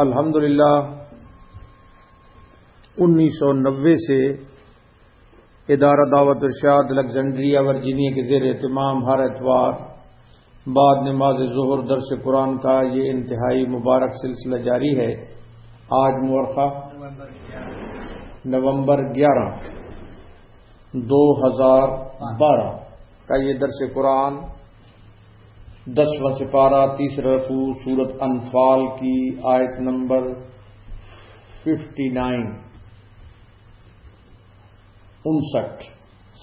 الحمدللہ 1990 سے ادارہ دعوت ارشاد الیگزینڈریا ورجینیا کے زیر اہتمام ہر اتوار بعد نماز ظہر درس قرآن کا یہ انتہائی مبارک سلسلہ جاری ہے۔ آج مورخہ نومبر 11 2012 کا یہ درس قرآن 10واں سپارہ تیسرا رکوع سورۃ انفال کی آیت نمبر 59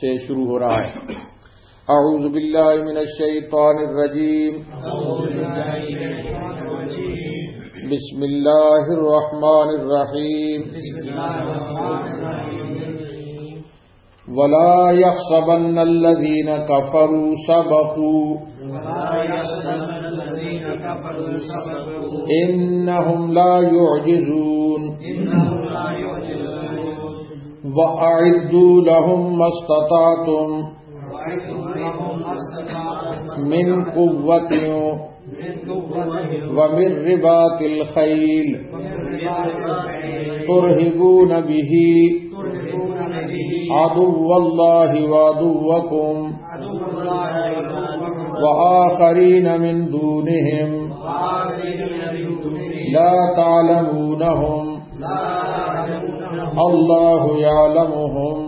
سے شروع ہو رہا ہے۔ اعوذ باللہ من الشیطان الرجیم، بسم اللہ الرحمن الرحیم، ولا يحسبن الذين كفروا سبقوا إنهم لا يعجزون وأعدوا لهم ما استطعتم من قوة ومن رباط الخيل ترهبون به عدو الله وعدوكم وآخرين من دونهم لا تعلمونهم الله يعلمهم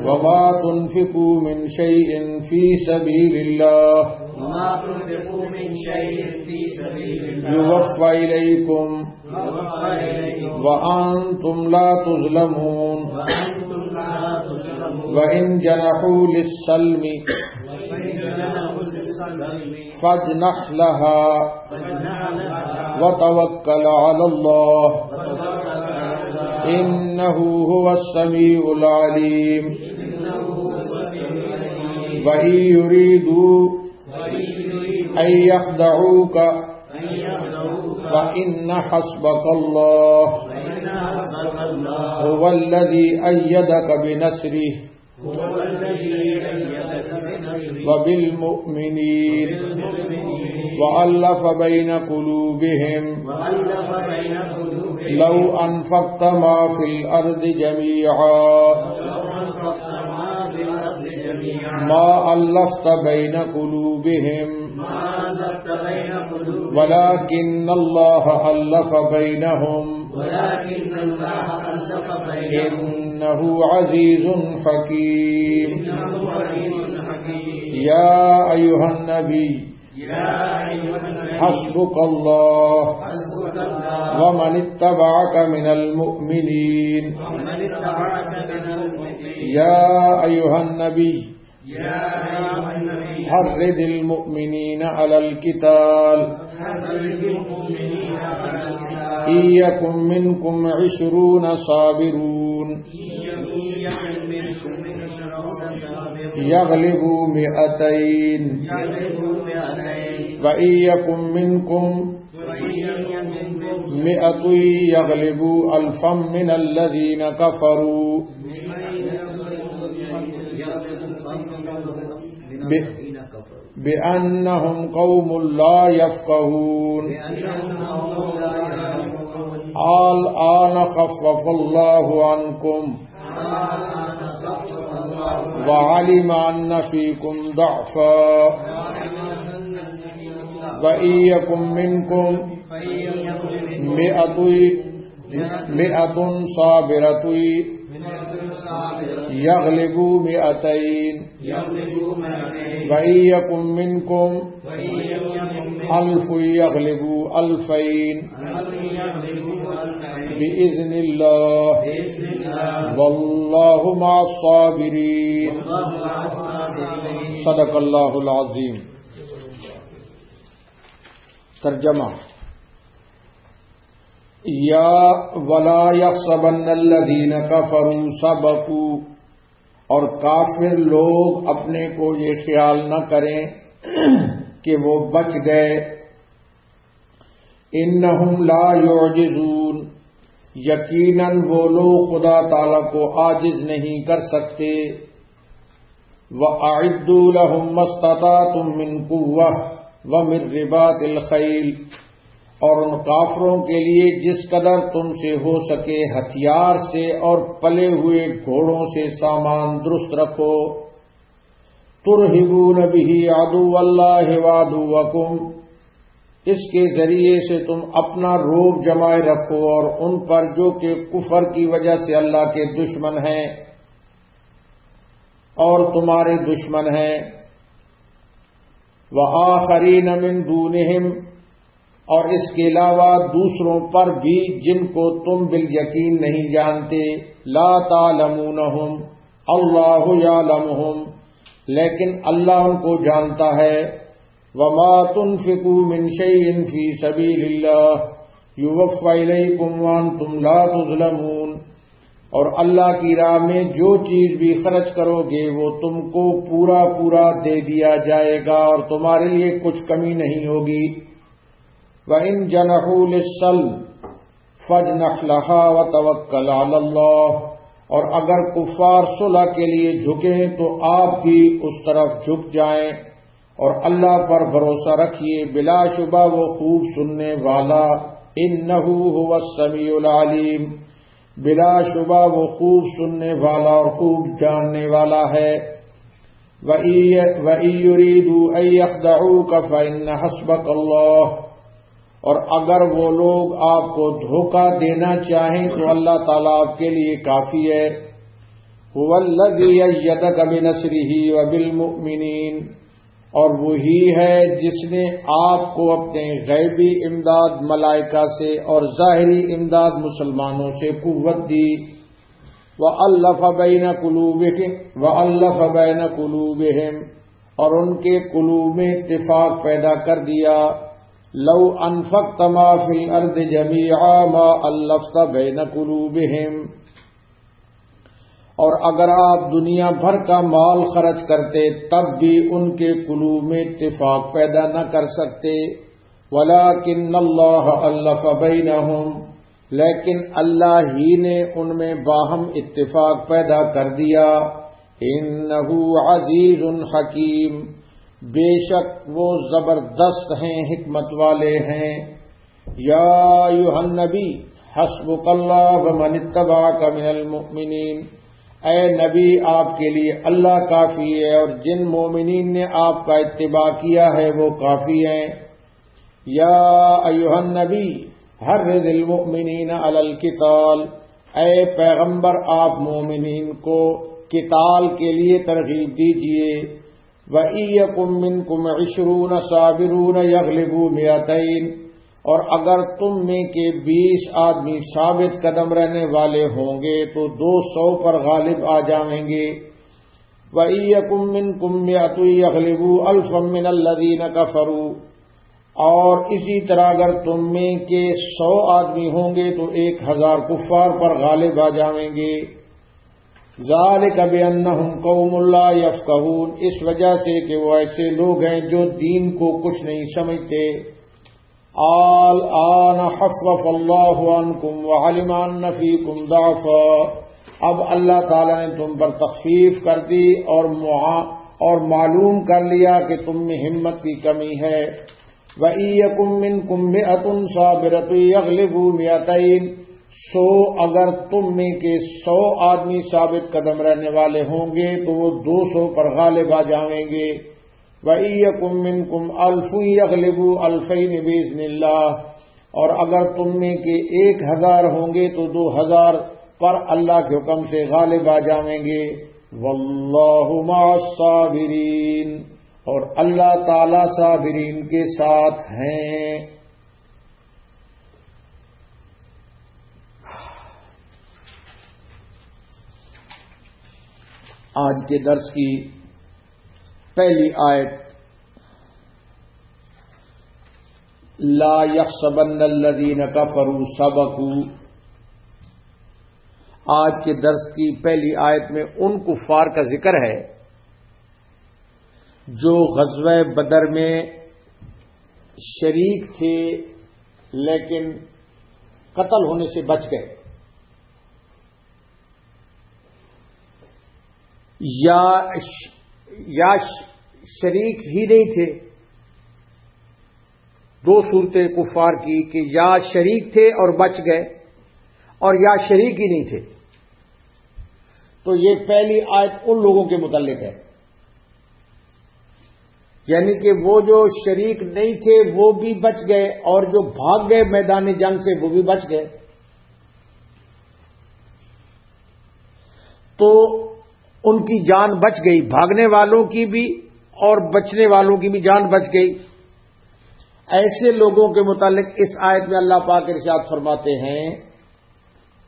وما تنفقوا من شيء في سبيل الله يوفى إليكم وأنتم لا تظلمون وإن جنحوا للسلم فاجنح لها وتوكل على الله إنه هو السميع العليم وإن يريدوا أن يخدعوك فإن حسبك الله هو الذي أيدك بنصره وبالمؤمنين وألف بين قلوبهم لو أنفقت ما في الأرض جميعا ما ألفت بين قلوبهم ولكن الله ألف بينهم إنه عزيز حكيم يا أيها النبي حسبك الله ومن اتبعك من المؤمنين يا أيها النبي حرض المؤمنين على القتال إن يكن منكم 20 صابرون يغلبوا 200 وإن يكن منكم 100 يغلبوا 1000 من الذين كفروا بأنهم قوم لا يفقهون الآن خفف الله عنكم وعلم أن فيكم ضعفا وإن يكن منكم 100 صابرة يغلبوا 200 وإن يكن منكم 1000 يغلبوا 2000 بإذن الله والله مع الصابرين صدق اللہ العظیم۔ ترجمہ: یا ولا يحسبن الذين كفروا سبقوا، اور کافر لوگ اپنے کو یہ خیال نہ کریں کہ وہ بچ گئے۔ انہم لا يعجزون، یقیناً وہ لوگ خدا تعالی کو عاجز نہیں کر سکتے۔ وَأَعِدُّوا لَهُم مَّا اسْتَطَعْتُم مِّن قُوَّةٍ وَمِن رِّبَاطِ الْخَيْلِ، اور ان کافروں کے لیے جس قدر تم سے ہو سکے ہتھیار سے اور پلے ہوئے گھوڑوں سے سامان درست رکھو. ترہبون بہ عدو اللہ وعدوکم، اس کے ذریعے سے تم اپنا روب جمائے رکھو اور ان پر جو کہ کفر کی وجہ سے اللہ کے دشمن ہیں اور تمہارے دشمن ہیں. وآخرین من دونہم، اور اس کے علاوہ دوسروں پر بھی جن کو تم بالیقین نہیں جانتے. لا تعلمونہم اللہ یعلمہم، لیکن اللہ ان کو جانتا ہے. وما تنفقوا من شیء فی سبیل اللہ یوفی الیکم وانتم لا تظلمون، اور اللہ کی راہ میں جو چیز بھی خرچ کرو گے وہ تم کو پورا پورا دے دیا جائے گا اور تمہارے لیے کچھ کمی نہیں ہوگی. وَإِن جَنَحُوا لِلسَّلْمِ فَاجْنَحْ لَهَا وَتَوَكَّلْ عَلَى اللَّهِ، اور اگر کفار صلح کے لیے جھکیں تو آپ بھی اس طرف جھک جائیں اور اللہ پر بھروسہ رکھیے، بلا شبہ وہ خوب سننے والا. إِنَّهُ هُوَ السَّمِيعُ الْعَلِيمُ، بلا شبہ وہ خوب سننے والا اور خوب جاننے والا ہے. وَإِن يُرِيدُوا أَن يَخْدَعُوكَ فَإِنَّ حَسْبَكَ اللَّهُ، اور اگر وہ لوگ آپ کو دھوکہ دینا چاہیں تو اللہ تعالیٰ آپ کے لیے کافی ہے. هُوَ الَّذِي أَيَّدَكَ بِنَصْرِهِ وَبِالْمُؤْمِنِينَ، اور وہی ہے جس نے آپ کو اپنے غیبی امداد ملائکہ سے اور ظاہری امداد مسلمانوں سے قوت دی. وَأَلَّفَ بَيْنَ قُلُوبِهِمْ، اور ان کے قلوب میں اتفاق پیدا کر دیا. لو انفقت ما فی الارض جميعا ما الفت بین قلوبہم، اور اگر آپ دنیا بھر کا مال خرچ کرتے تب بھی ان کے قلوب میں اتفاق پیدا نہ کر سکتے. ولکن اللہ الف بینہم، لیکن اللہ ہی نے ان میں باہم اتفاق پیدا کر دیا. انہ عزیز حکیم، بے شک وہ زبردست ہیں، حکمت والے ہیں. یا ایھا النبی حسبک اللہ ومن اتبعک من المؤمنین، اے نبی آپ کے لیے اللہ کافی ہے اور جن مومنین نے آپ کا اتباع کیا ہے وہ کافی ہیں. یا ایھا النبی حرض المؤمنین علی القتال، اے پیغمبر آپ مومنین کو قتال کے لیے ترغیب دیجیے. وَإِيَّكُم مِّنكُمْ 20 صَابِرُونَ يَغْلِبُوا 200، اور اگر تم میں کے 20 آدمی ثابت قدم رہنے والے ہوں گے تو 200 پر غالب آ جائیں گے. وَإِيَّكُم مِّنكُم 100 يَغْلِبُوا 1000 مِّنَ الَّذِينَ كَفَرُوا، اور اسی طرح اگر تم میں کے 100 آدمی ہوں گے تو 1000 کفار پر غالب آ جائیں گے. ذالک بأنہم قوم لا یفقہون، اس وجہ سے کہ وہ ایسے لوگ ہیں جو دین کو کچھ نہیں سمجھتے. الآن خفف اللہ عنکم وعلم ان فیکم ضعفا، اب اللہ تعالیٰ نے تم پر تخفیف کر دی اور معلوم کر لیا کہ تم میں ہمت کی کمی ہے. وَإِيَّكُم مِّنكُم 100 صَابِرَةٌ يَغْلِبُوا 200، سو اگر تم میں کے 100 آدمی ثابت قدم رہنے والے ہوں گے تو وہ 200 پر غالب آ جائیں گے. وَإِيَّكُم مِّنكُمْ 1000 يَغْلِبُوا 2000 بِإِذْنِ اللَّهِ، اور اگر تم میں کے 1000 ہوں گے تو 2000 پر اللہ کے حکم سے غالب آ جائیں گے. وَاللَّهُ مَعَ الصَّابِرِينَ، اور اللہ تعالی صابرین کے ساتھ ہیں. آج کے درس کی پہلی آیت، لا یحسبن الذین کفروا سبقوا، آج کے درس کی پہلی آیت میں ان کفار کا ذکر ہے جو غزوہ بدر میں شریک تھے لیکن قتل ہونے سے بچ گئے، یا شریک ہی نہیں تھے دو صورتیں کفار کی کہ یا شریک تھے اور بچ گئے اور یا شریک ہی نہیں تھے. تو یہ پہلی آیت ان لوگوں کے متعلق ہے، یعنی کہ وہ جو شریک نہیں تھے وہ بھی بچ گئے اور جو بھاگ گئے میدان جنگ سے وہ بھی بچ گئے. تو ان کی جان بچ گئی، بھاگنے والوں کی بھی اور بچنے والوں کی بھی جان بچ گئی. ایسے لوگوں کے متعلق اس آیت میں اللہ پاک ارشاد فرماتے ہیں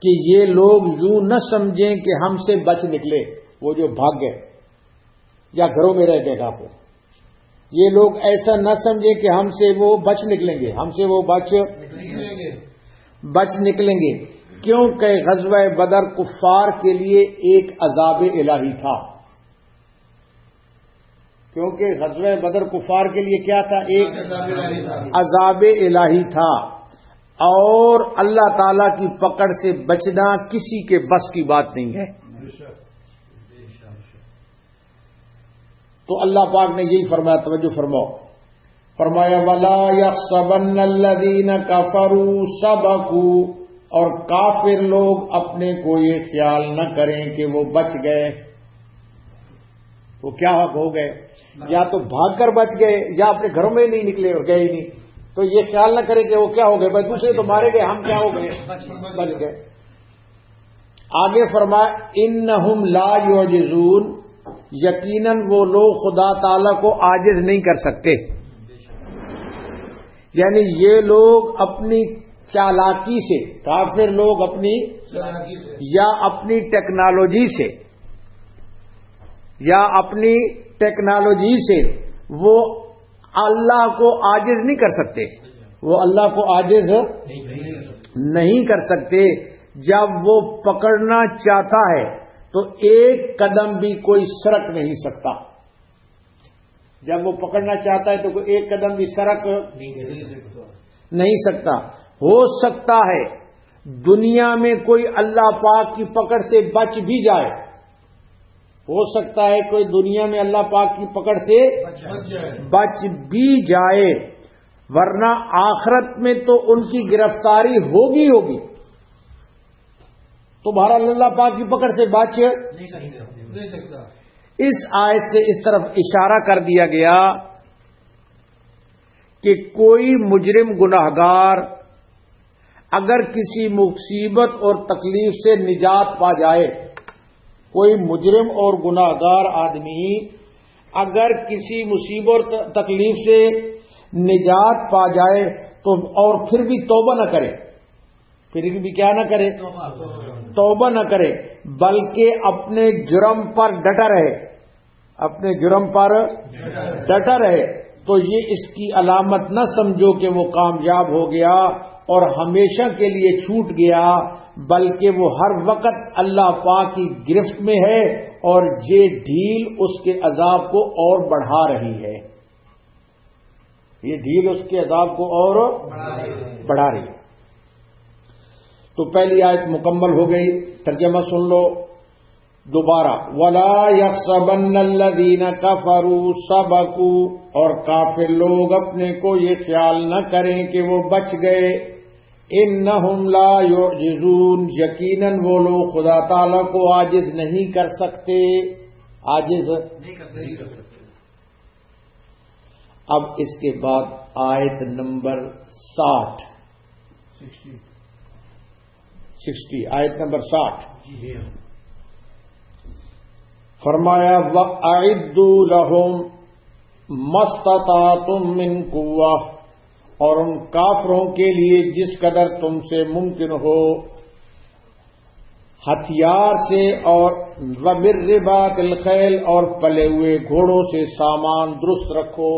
کہ یہ لوگ یوں نہ سمجھیں کہ ہم سے بچ نکلے، وہ جو بھاگ گئے یا گھروں میں رہ گئے کافر، یہ لوگ ایسا نہ سمجھیں کہ ہم سے وہ بچ نکلیں گے، ہم سے وہ بچ نکلیں گے، کیونکہ غزوہ بدر کفار کے لیے ایک عذاب الہی تھا. کیونکہ غزوہ بدر کفار کے لیے کیا تھا؟ ایک عذاب الہی تھا، اور اللہ تعالی کی پکڑ سے بچنا کسی کے بس کی بات نہیں ہے. تو اللہ پاک نے یہی فرمایا، توجہ فرماؤ، فرمایا وَلَا يَحْسَبَنَّ الَّذِينَ كَفَرُوا سَبَقُوا، اور کافر لوگ اپنے کو یہ خیال نہ کریں کہ وہ بچ گئے. وہ کیا ہو گئے؟ یا تو بھاگ کر بچ گئے یا اپنے گھروں میں نہیں نکلے اور گئے ہی نہیں. تو یہ خیال نہ کریں کہ وہ کیا ہو گئے، بھائی دوسرے تو مارے گئے، ہم کیا ہو گئے؟ بچ گئے. آگے فرمایا انہم لا یعجزون، یقیناً وہ لوگ خدا تعالی کو عاجز نہیں کر سکتے. یعنی یہ لوگ اپنی چالاکی سے، کافر لوگ اپنی یا اپنی ٹیکنالوجی سے وہ اللہ کو عاجز نہیں کر سکتے، وہ اللہ کو عاجز نہیں کر سکتے. جب وہ پکڑنا چاہتا ہے تو ایک قدم بھی کوئی سرک نہیں سکتا. جب وہ پکڑنا چاہتا ہے تو کوئی ایک قدم بھی سرک نہیں سکتا. ہو سکتا ہے دنیا میں کوئی اللہ پاک کی پکڑ سے بچ بھی جائے، ہو سکتا ہے کوئی دنیا میں اللہ پاک کی پکڑ سے بچ بھی جائے، ورنہ آخرت میں تو ان کی گرفتاری ہوگی. تو بہرحال اللہ پاک کی پکڑ سے بچ نہیں سکتا. اس آیت سے اس طرف اشارہ کر دیا گیا کہ کوئی مجرم گناہگار اگر کسی مصیبت اور تکلیف سے نجات پا جائے، کوئی مجرم اور گناہگار آدمی اگر کسی مصیبت اور تکلیف سے نجات پا جائے تو اور پھر بھی توبہ نہ کرے، پھر بھی کیا نہ کرے؟ توبہ نہ کرے، بلکہ اپنے جرم پر ڈٹا رہے، اپنے جرم پر ڈٹا رہے، تو یہ اس کی علامت نہ سمجھو کہ وہ کامیاب ہو گیا اور ہمیشہ کے لیے چھوٹ گیا، بلکہ وہ ہر وقت اللہ پاک کی گرفت میں ہے اور یہ ڈھیل اس کے عذاب کو اور بڑھا رہی ہے. یہ ڈھیل اس کے عذاب کو اور بڑھا رہی ہے. تو پہلی آیت مکمل ہو گئی. ترجمہ سن لو دوبارہ، وَلَا يَحْسَبَنَّ الَّذِينَ كَفَرُوا سَبَقُوا، اور کافر لوگ اپنے کو یہ خیال نہ کریں کہ وہ بچ گئے. اِنَّهُمْ لَا يُعْجِزُونَ، یقیناً وہ لوگ خدا تعالیٰ کو عاجز نہیں کر سکتے، عاجز نہیں کر سکتے. اب اس کے بعد آیت نمبر 60 آیت نمبر 60 فرمایا وَأَعِدُّوا لَهُمْ مَا اسْتَطَعْتُم مِّن قُوَّةٍ، اور ان کافروں کے لیے جس قدر تم سے ممکن ہو ہتھیار سے، اور وَبِالرِّبَاطِ الْخَيْلِ، اور پلے ہوئے گھوڑوں سے سامان درست رکھو.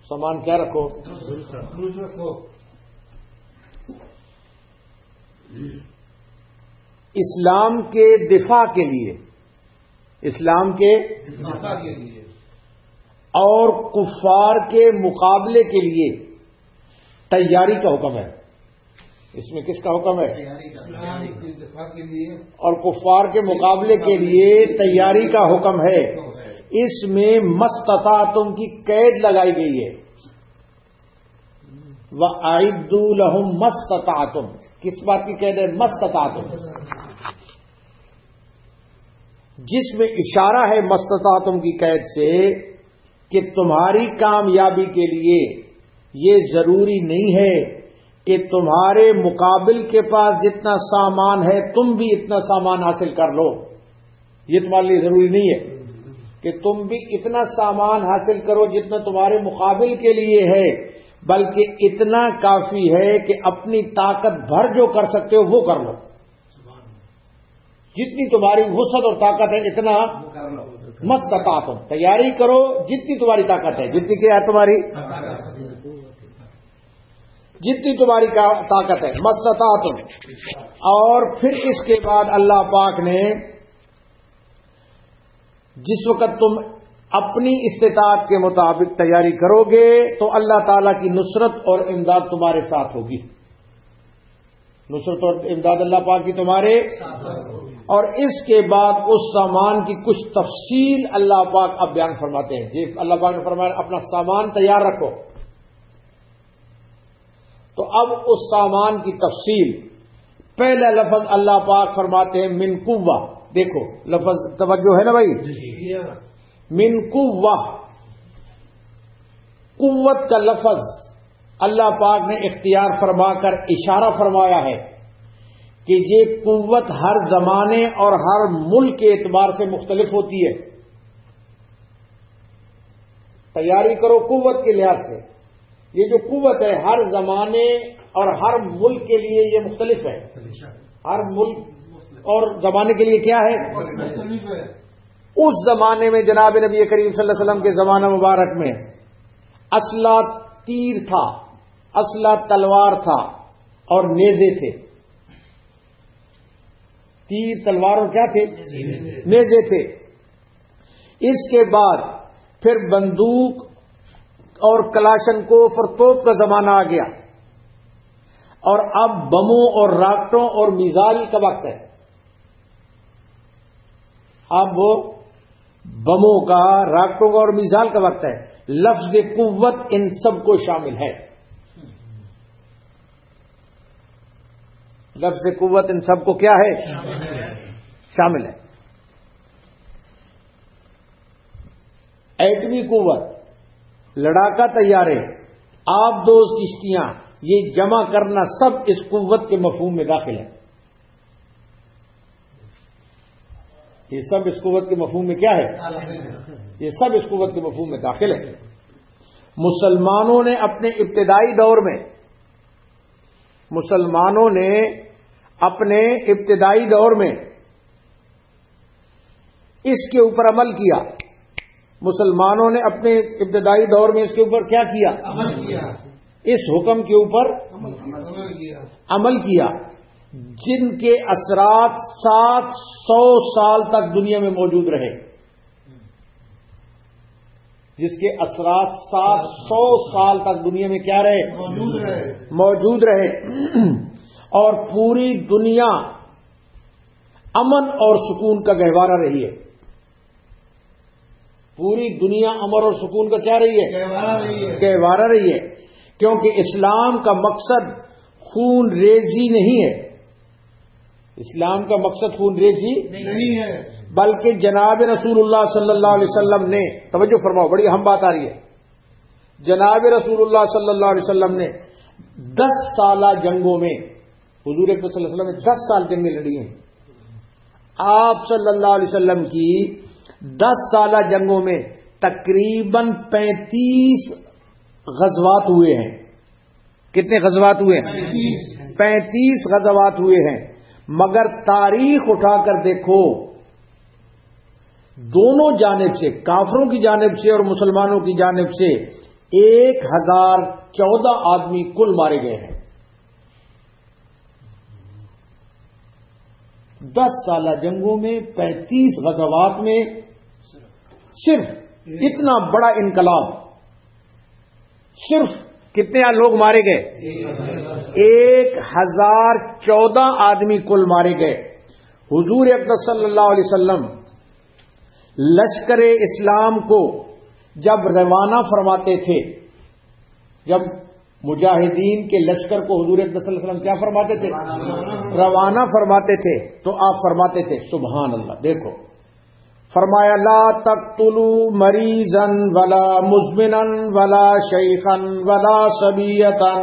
سامان کیا رکھو؟ درست رکھو. اسلام کے دفاع کے لیے، اسلام کے دفاع کے لیے اور کفار کے مقابلے کے لیے تیاری کا حکم ہے. اس میں کس کا حکم ہے؟ اسلام کے دفاع کے لیے اور کفار کے مقابلے کے لیے تیاری کا حکم ہے. اس میں مستطاعتم کی قید لگائی گئی ہے. وَأَعِدُّوا لَهُم مَّا اسْتَطَعْتُم، کس بات کی قید ہے؟ مَا اسْتَطَعْتُم، جس میں اشارہ ہے مَا اسْتَطَعْتُم کی قید سے کہ تمہاری کامیابی کے لیے یہ ضروری نہیں ہے کہ تمہارے مقابل کے پاس جتنا سامان ہے تم بھی اتنا سامان حاصل کر لو. یہ تمہارے لیے ضروری نہیں ہے کہ تم بھی اتنا سامان حاصل کرو جتنا تمہارے مقابل کے لیے ہے، بلکہ اتنا کافی ہے کہ اپنی طاقت بھر جو کر سکتے ہو وہ کر لو. جتنی تمہاری وسعت اور طاقت ہے اتنا مستطاعتم، تیاری کرو جتنی تمہاری طاقت ہے. جتنی کیا ہے تمہاری؟ جتنی تمہاری طاقت ہے، مستطاعتم. اور پھر اس کے بعد اللہ پاک نے جس وقت تم اپنی استطاعت کے مطابق تیاری کرو گے تو اللہ تعالی کی نصرت اور امداد تمہارے ساتھ ہوگی. نصرت اور امداد اللہ پاک کی تمہارے ساتھ ہوگی. اور اس کے بعد اس سامان کی کچھ تفصیل اللہ پاک اب بیان فرماتے ہیں. جی اللہ پاک نے فرمایا اپنا سامان تیار رکھو. تو اب اس سامان کی تفصیل، پہلا لفظ اللہ پاک فرماتے ہیں من قوہ. دیکھو لفظ توجہ ہے نا بھائی؟ من قوہ، قوت کا لفظ اللہ پاک نے اختیار فرما کر اشارہ فرمایا ہے کہ یہ قوت ہر زمانے اور ہر ملک کے اعتبار سے مختلف ہوتی ہے. تیاری کرو قوت کے لحاظ سے. یہ جو قوت ہے ہر زمانے اور ہر ملک کے لیے یہ مختلف ہے. ہر ملک اور زمانے کے لیے کیا ہے؟ اس زمانے میں جناب نبی کریم صلی اللہ علیہ وسلم کے زمانہ مبارک میں اسلحہ تیر تھا، اسلحہ تلوار تھا اور نیزے تھے. تیر تلوار اور کیا تھے؟ نیزے تھے. اس کے بعد پھر بندوق اور کلاشن کوف اور توپ کا زمانہ آ گیا، اور اب بموں اور راکٹوں اور میزائل کا وقت ہے. اب وہ بموں کا، راکٹوں کا اور میزائل کا وقت ہے. لفظ قوت ان سب کو شامل ہے. لفظ قوت ان سب کو کیا ہے؟ شامل ہے. ایٹمی قوت، لڑاکا طیارے، آبدوز کشتیاں، یہ جمع کرنا سب اس قوت کے مفہوم میں داخل ہے. یہ سب اس قوت کے مفہوم میں کیا ہے؟ یہ سب اس قوت کے مفہوم میں داخل ہے. مسلمانوں نے اپنے ابتدائی دور میں، مسلمانوں نے اپنے ابتدائی دور میں اس کے اوپر عمل کیا. مسلمانوں نے اپنے ابتدائی دور میں اس کے اوپر کیا کیا؟ عمل کیا. اس حکم کے اوپر عمل کیا جن کے اثرات 700 سال تک دنیا میں موجود رہے. جس کے اثرات 700 سال تک دنیا میں کیا رہے؟ موجود رہے. اور پوری دنیا امن اور سکون کا گہوارہ رہی ہے. پوری دنیا امن اور سکون کا کیا رہی ہے؟ گہوارہ رہی ہے. کیونکہ اسلام کا مقصد خون ریزی نہیں ہے. اسلام کا مقصد خون ریزی نہیں ہے، بلکہ جناب رسول اللہ صلی اللہ علیہ وسلم نے، توجہ فرماؤ بڑی اہم بات آ رہی ہے، جناب رسول اللہ صلی اللہ علیہ وسلم نے 10 سالہ جنگوں میں، حضور اکرم صلی اللہ علیہ وسلم نے 10 سال جنگیں لڑی ہیں. آپ صلی اللہ علیہ وسلم کی 10 سالہ جنگوں میں تقریباً 35 غزوات ہوئے ہیں. کتنے غزوات ہوئے ہیں؟ 35 غزوات ہوئے ہیں. مگر تاریخ اٹھا کر دیکھو، دونوں جانب سے، کافروں کی جانب سے اور مسلمانوں کی جانب سے 1014 آدمی کل مارے گئے ہیں. 10 سالہ جنگوں میں 35 غزوات میں صرف اتنا بڑا انقلاب، صرف کتنے لوگ مارے گئے؟ 1014 آدمی کل مارے گئے. حضور اقدس صلی اللہ علیہ وسلم لشکر اسلام کو جب روانہ فرماتے تھے، جب مجاہدین کے لشکر کو حضور اکرم صلی اللہ علیہ وسلم کیا فرماتے تھے؟ روانہ فرماتے تھے. تو آپ فرماتے تھے سبحان اللہ. دیکھو فرمایا لا تقتلوا مریضا ولا مزمنا ولا شیخا ولا صبیتا.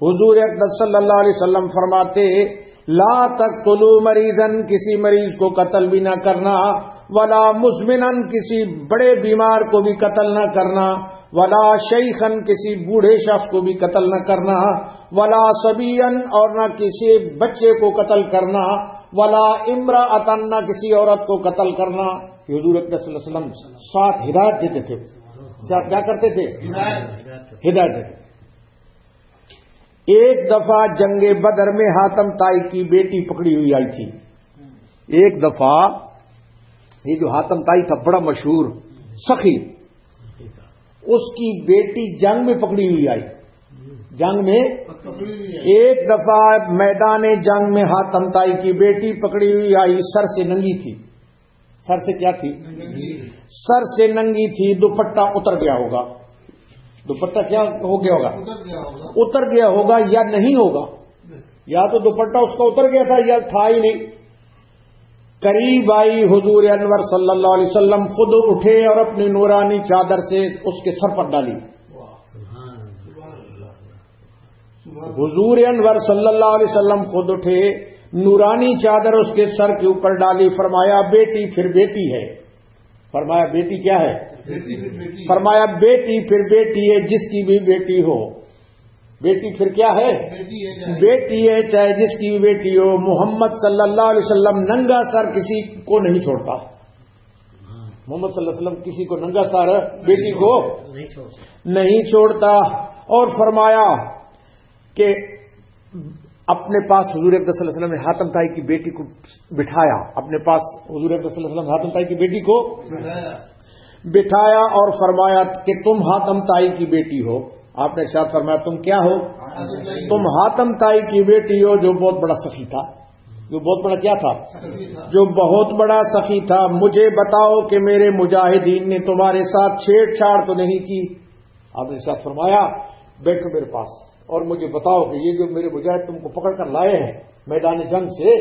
حضور اکرم صلی اللہ علیہ وسلم فرماتے لا تقتلوا مریضا کسی مریض کو قتل بھی نہ کرنا، ولا مزمنا کسی بڑے بیمار کو بھی قتل نہ کرنا، ولا شیخن کسی بوڑھے شخص کو بھی قتل نہ کرنا، ولا صبیًا اور نہ کسی بچے کو قتل کرنا، ولا امرأۃ نہ کسی عورت کو قتل کرنا. حضور اکرم صلی اللہ علیہ وسلم ساتھ ہدایت دیتے تھے. ساتھ کیا کرتے تھے؟ ہدایت دیتے. ایک دفعہ جنگ بدر میں حاتم طائی کی بیٹی پکڑی ہوئی آئی تھی. ایک دفعہ یہ جو حاتم طائی تھا بڑا مشہور سخی، اس کی بیٹی جنگ میں پکڑی ہوئی آئی. جنگ میں ایک دفعہ میدان جنگ میں حاتم طائی کی بیٹی پکڑی ہوئی آئی. سر سے ننگی تھی. سر سے کیا تھی؟ سر سے ننگی تھی. دوپٹہ اتر گیا ہوگا. دوپٹہ کیا ہو گیا ہوگا؟ اتر گیا ہوگا یا نہیں ہوگا. یا تو دوپٹہ اس کا اتر گیا تھا یا تھا ہی نہیں. قریب آئی حضور انور صلی اللہ علیہ وسلم خود اٹھے اور اپنی نورانی چادر سے اس کے سر پر ڈالی. حضور انور صلی اللہ علیہ وسلم خود اٹھے، نورانی چادر اس کے سر کے اوپر ڈالی. فرمایا بیٹی پھر بیٹی ہے. فرمایا بیٹی کیا ہے؟ فرمایا بیٹی پھر بیٹی ہے جس کی بھی بیٹی ہو. بیٹی پھر کیا ہے؟ بیٹی ہے چاہے جس کی بھی بیٹی ہو. محمد صلی اللہ علیہ وسلم ننگا سر کسی کو نہیں چھوڑتا. محمد صلی اللہ علیہ وسلم کسی کو ننگا سر بیٹی کو نہیں چھوڑتا. اور فرمایا کہ اپنے پاس حضور اکرم صلی اللہ علیہ وسلم نے حاتم طائی کی بیٹی کو بٹھایا. اپنے پاس حضور اکرم صلی اللہ علیہ وسلم نے حاتم طائی کی بیٹی کو بٹھایا اور فرمایا کہ تم حاتم طائی کی بیٹی ہو. آپ نے ارشاد فرمایا تم کیا ہو؟ تم حاتم طائی کی بیٹی ہو جو بہت بڑا سخی تھا. جو بہت بڑا کیا تھا؟ جو بہت بڑا سخی تھا. مجھے بتاؤ کہ میرے مجاہدین نے تمہارے ساتھ چھیڑ چھاڑ تو نہیں کی؟ آپ نے ارشاد فرمایا بیٹھو میرے پاس اور مجھے بتاؤ کہ یہ جو میرے مجاہد تم کو پکڑ کر لائے ہیں میدان جنگ سے،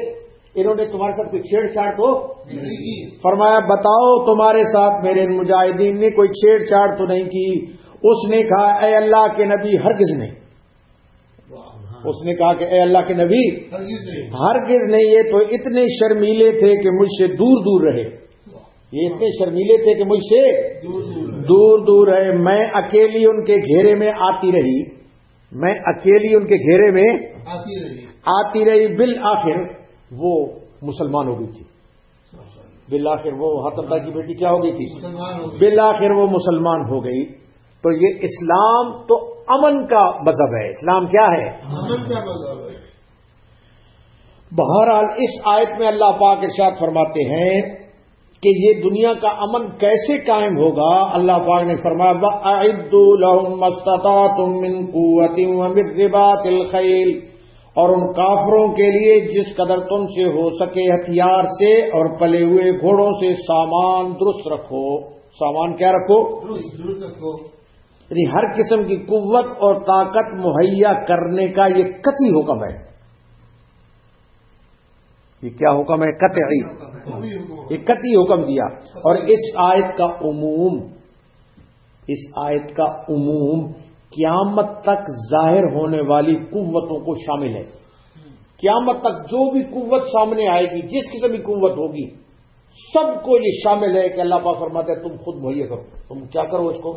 انہوں نے تمہارے ساتھ کوئی چھیڑ چھاڑ تو نہیں کی؟ فرمایا بتاؤ تمہارے ساتھ میرے مجاہدین نے کوئی چھیڑ چھاڑ تو نہیں کی؟ اس نے کہا اے اللہ کے نبی ہرگز نہیں. اس نے کہا کہ اے اللہ کے نبی ہرگز نہیں. یہ تو اتنے شرمیلے تھے کہ مجھ سے دور دور رہے. یہ اتنے شرمیلے تھے کہ مجھ سے دور دور رہے. میں اکیلی ان کے گھیرے میں آتی رہی. میں اکیلی ان کے گھیرے میں آتی رہی. بالآخر وہ مسلمان ہو گئی تھی. بالآخر وہ حاتم طائی کی بیٹی کیا ہو گئی تھی؟ بالآخر وہ مسلمان ہو گئی. تو یہ اسلام تو امن کا مذہب ہے. اسلام کیا ہے؟ امن کا مذہب ہے. بہرحال اس آیت میں اللہ پاک ارشاد فرماتے ہیں کہ یہ دنیا کا امن کیسے قائم ہوگا. اللہ پاک نے فرمایا وَأَعِدُّوا لَهُم مَّا اسْتَطَعْتُم مِّن قُوَّةٍ وَمِن رِّبَاطِ الْخَيْلِ، اور ان کافروں کے لیے جس قدر تم سے ہو سکے ہتھیار سے اور پلے ہوئے گھوڑوں سے سامان درست رکھو. سامان کیا رکھو؟ درست رکھو. یعنی ہر قسم کی قوت اور طاقت مہیا کرنے کا یہ قطعی حکم ہے. یہ کیا حکم ہے؟ قطعی. یہ قطعی حکم دیا. اور اس آیت کا عموم قیامت تک ظاہر ہونے والی قوتوں کو شامل ہے. قیامت تک جو بھی قوت سامنے آئے گی، جس قسم کی قوت ہوگی، سب کو یہ شامل ہے کہ اللہ پاک فرماتا ہے تم خود مہیا کرو. تم کیا کرو اس کو؟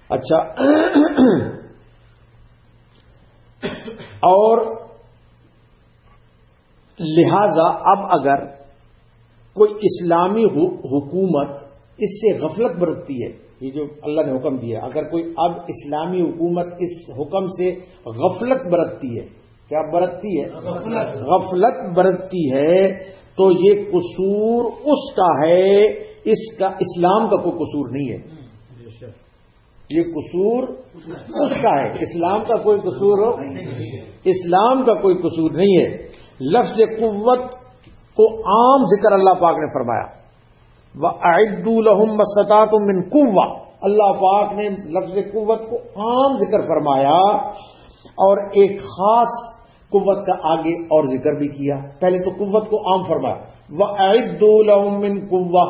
اچھا. اور لہذا اب اگر کوئی اسلامی حکومت اس سے غفلت برتتی ہے، یہ جو اللہ نے حکم دیا، اگر کوئی اب اسلامی حکومت اس حکم سے غفلت برتتی ہے، کیا برتتی ہے؟ غفلت برتتی ہے، تو یہ قصور اس کا ہے. اس کا اسلام کا کوئی قصور نہیں ہے. یہ قصور اس کا ہے. اسلام کا کوئی قصور اسلام کا کوئی قصور نہیں ہے. لفظ قوت کو عام ذکر اللہ پاک نے فرمایا وَأَعِدُّوا لَهُم مَّا اسْتَطَعْتُم مِّن قُوَّةٍ، اللہ پاک نے لفظ قوت کو عام ذکر فرمایا اور ایک خاص قوت کا آگے اور ذکر بھی کیا. پہلے تو قوت کو عام فرمایا, وَأَعِدُّوا لَهُم مِّن قُوَّةٍ,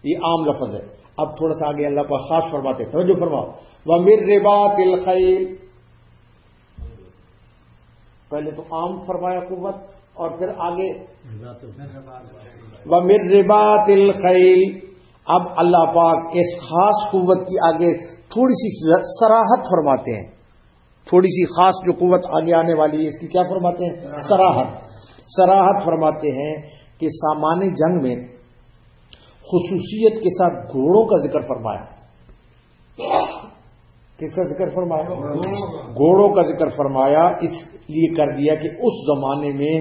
یہ عام لفظ ہے. اب تھوڑا سا آگے اللہ پاک خاص فرماتے ہیں, توجہ فرماؤ. وَمِن رِّبَاطِ الْخَيْلِ, پہلے تو عام فرمایا قوت اور پھر آگے وَمِن رِّبَاطِ الْخَيْلِ. اب اللہ پاک اس خاص قوت کی آگے تھوڑی سی صراحت فرماتے ہیں. تھوڑی سی خاص جو قوت آگے آنے والی ہے اس کی کیا فرماتے ہیں؟ صراحت فرماتے ہیں کہ سامان جنگ میں خصوصیت کے ساتھ گھوڑوں کا ذکر فرمایا. کس کا ذکر فرمایا؟ گھوڑوں کا ذکر فرمایا. اس لیے کر دیا کہ اس زمانے میں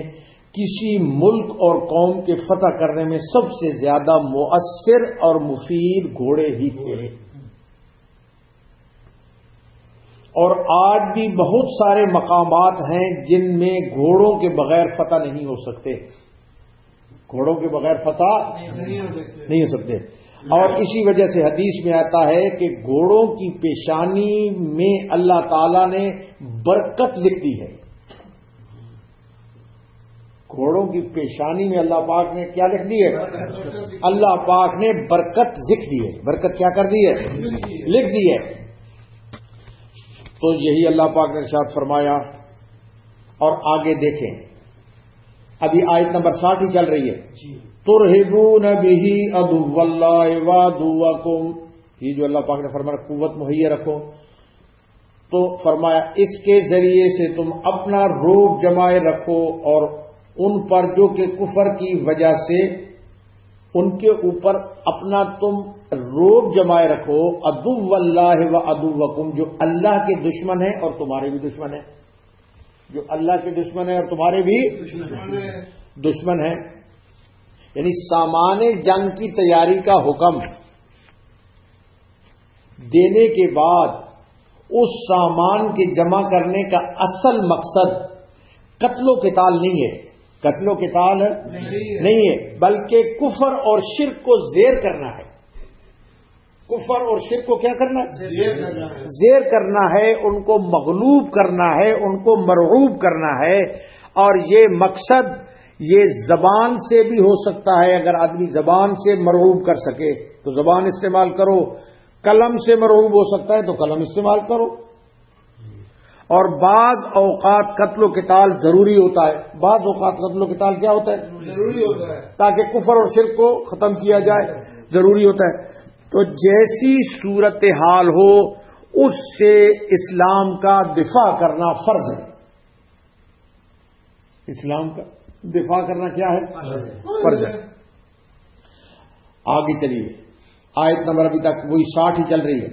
کسی ملک اور قوم کے فتح کرنے میں سب سے زیادہ مؤثر اور مفید گھوڑے ہی تھے. اور آج بھی بہت سارے مقامات ہیں جن میں گھوڑوں کے بغیر فتح نہیں ہو سکتے. گھوڑوں کے بغیر فتح نہیں ہو سکتے. اور اسی وجہ سے حدیث میں آتا ہے کہ گھوڑوں کی پیشانی میں اللہ تعالی نے برکت لکھ دی ہے. گھوڑوں کی پیشانی میں اللہ پاک نے کیا لکھ دی ہے؟ اللہ پاک نے برکت لکھ دی ہے. برکت کیا کر دی ہے؟ لکھ دی ہے. تو یہی اللہ پاک نے ارشاد فرمایا. اور آگے دیکھیں, ابھی آیت نمبر 60 ہی چل رہی ہے. ترہبون بہ عدو اللہ وعدوکم, یہ جو اللہ پاک نے فرمایا قوت مہیا رکھو, تو فرمایا اس کے ذریعے سے تم اپنا روب جمائے رکھو اور ان پر جو کہ کفر کی وجہ سے ان کے اوپر اپنا تم روب جمائے رکھو. عدو اللہ و عدوکم, جو اللہ کے دشمن ہیں اور تمہارے بھی دشمن ہیں. جو اللہ کے دشمن ہیں اور تمہارے بھی دشمن ہیں. یعنی سامان جنگ کی تیاری کا حکم دینے کے بعد اس سامان کے جمع کرنے کا اصل مقصد قتل و قتال نہیں ہے. قتل و قتال نہیں ہے, بلکہ کفر اور شرک کو زیر کرنا ہے. کفر اور شرک کو کیا کرنا ہے؟ زیر کرنا ہے. ان کو مغلوب کرنا ہے, ان کو مرعوب کرنا ہے. اور یہ مقصد یہ زبان سے بھی ہو سکتا ہے. اگر آدمی زبان سے مرعوب کر سکے تو زبان استعمال کرو. قلم سے مرعوب ہو سکتا ہے تو قلم استعمال کرو. اور بعض اوقات قتل و قتال ضروری ہوتا ہے. بعض اوقات قتل و قتال کیا ہوتا ہے؟ ضروری ہوتا ہے, تاکہ کفر اور شرک کو ختم کیا جائے. ضروری ہوتا ہے. تو جیسی صورتحال ہو اس سے اسلام کا دفاع کرنا فرض ہے. اسلام کا دفاع کرنا کیا ہے؟ فرض ہے. آگے چلیے, آیت نمبر ابھی تک وہی 60 ہی چل رہی ہے.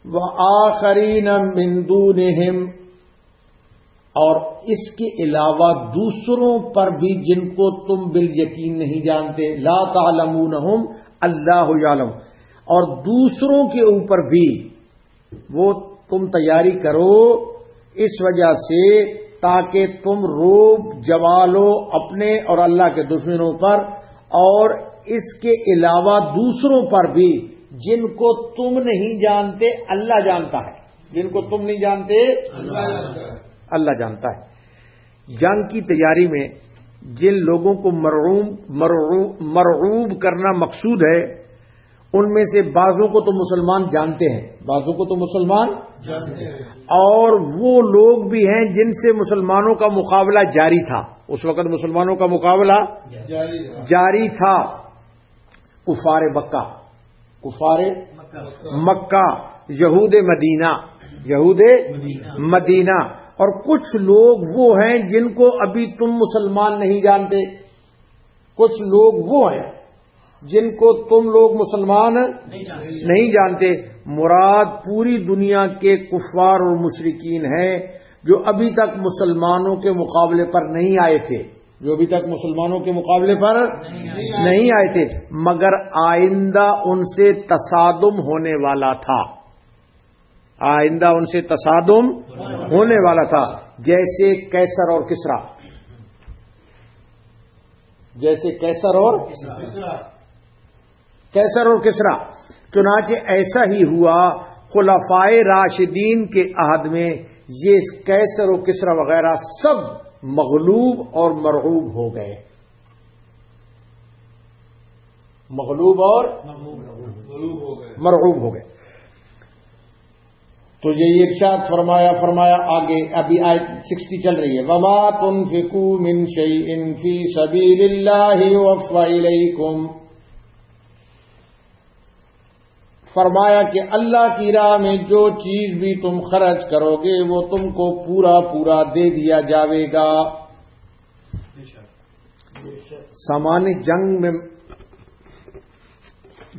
وَآخَرِينَ مِن دُونِهِمْ, اور اس کے علاوہ دوسروں پر بھی جن کو تم بالیقین نہیں جانتے. لا تعلمونہم اللہ یعلم, اور دوسروں کے اوپر بھی وہ تم تیاری کرو اس وجہ سے تاکہ تم روب جما لو اپنے اور اللہ کے دشمنوں پر. اور اس کے علاوہ دوسروں پر بھی جن کو تم نہیں جانتے اللہ جانتا ہے. جن کو تم نہیں جانتے اللہ جانتا ہے. جنگ کی تیاری میں جن لوگوں کو مرعوب کرنا مقصود ہے ان میں سے بعضوں کو تو مسلمان جانتے ہیں, بعضوں کو تو مسلمان جانتے ہیں, اور وہ لوگ بھی ہیں جن سے مسلمانوں کا مقابلہ جاری تھا. اس وقت مسلمانوں کا مقابلہ جاری تھا. کفار مکہ, کفار مکہ, یہود مدینہ, اور کچھ لوگ وہ ہیں جن کو ابھی تم مسلمان نہیں جانتے. کچھ لوگ وہ ہیں جن کو تم لوگ مسلمان نہیں جانتے. مراد پوری دنیا کے کفار اور مشرکین ہیں جو ابھی تک مسلمانوں کے مقابلے پر نہیں آئے تھے. جو ابھی تک مسلمانوں کے مقابلے پر نہیں آئے تھے, مگر آئندہ ان سے تصادم ہونے والا تھا. آئندہ ان سے تصادم ہونے والا تھا. جیسے کیسر اور کسرا, جیسے کیسر اور کسرا. چنانچہ ایسا ہی ہوا خلفائے راشدین کے عہد میں، یہ کیسر و کسرا وغیرہ سب مغلوب اور مرعوب ہو گئے، مغلوب اور مرعوب ہو گئے۔ تو یہ ارشاد فرمایا آگے، ابھی آیت 60 چل رہی ہے، وَمَا تُنْفِقُوا مِنْ شَيْءٍ فِي سَبِيلِ اللَّهِ يُوَفَّ إِلَيْكُمْ، فرمایا کہ اللہ کی راہ میں جو چیز بھی تم خرچ کرو گے وہ تم کو پورا پورا دے دیا جاوے گا۔ سامان جنگ میں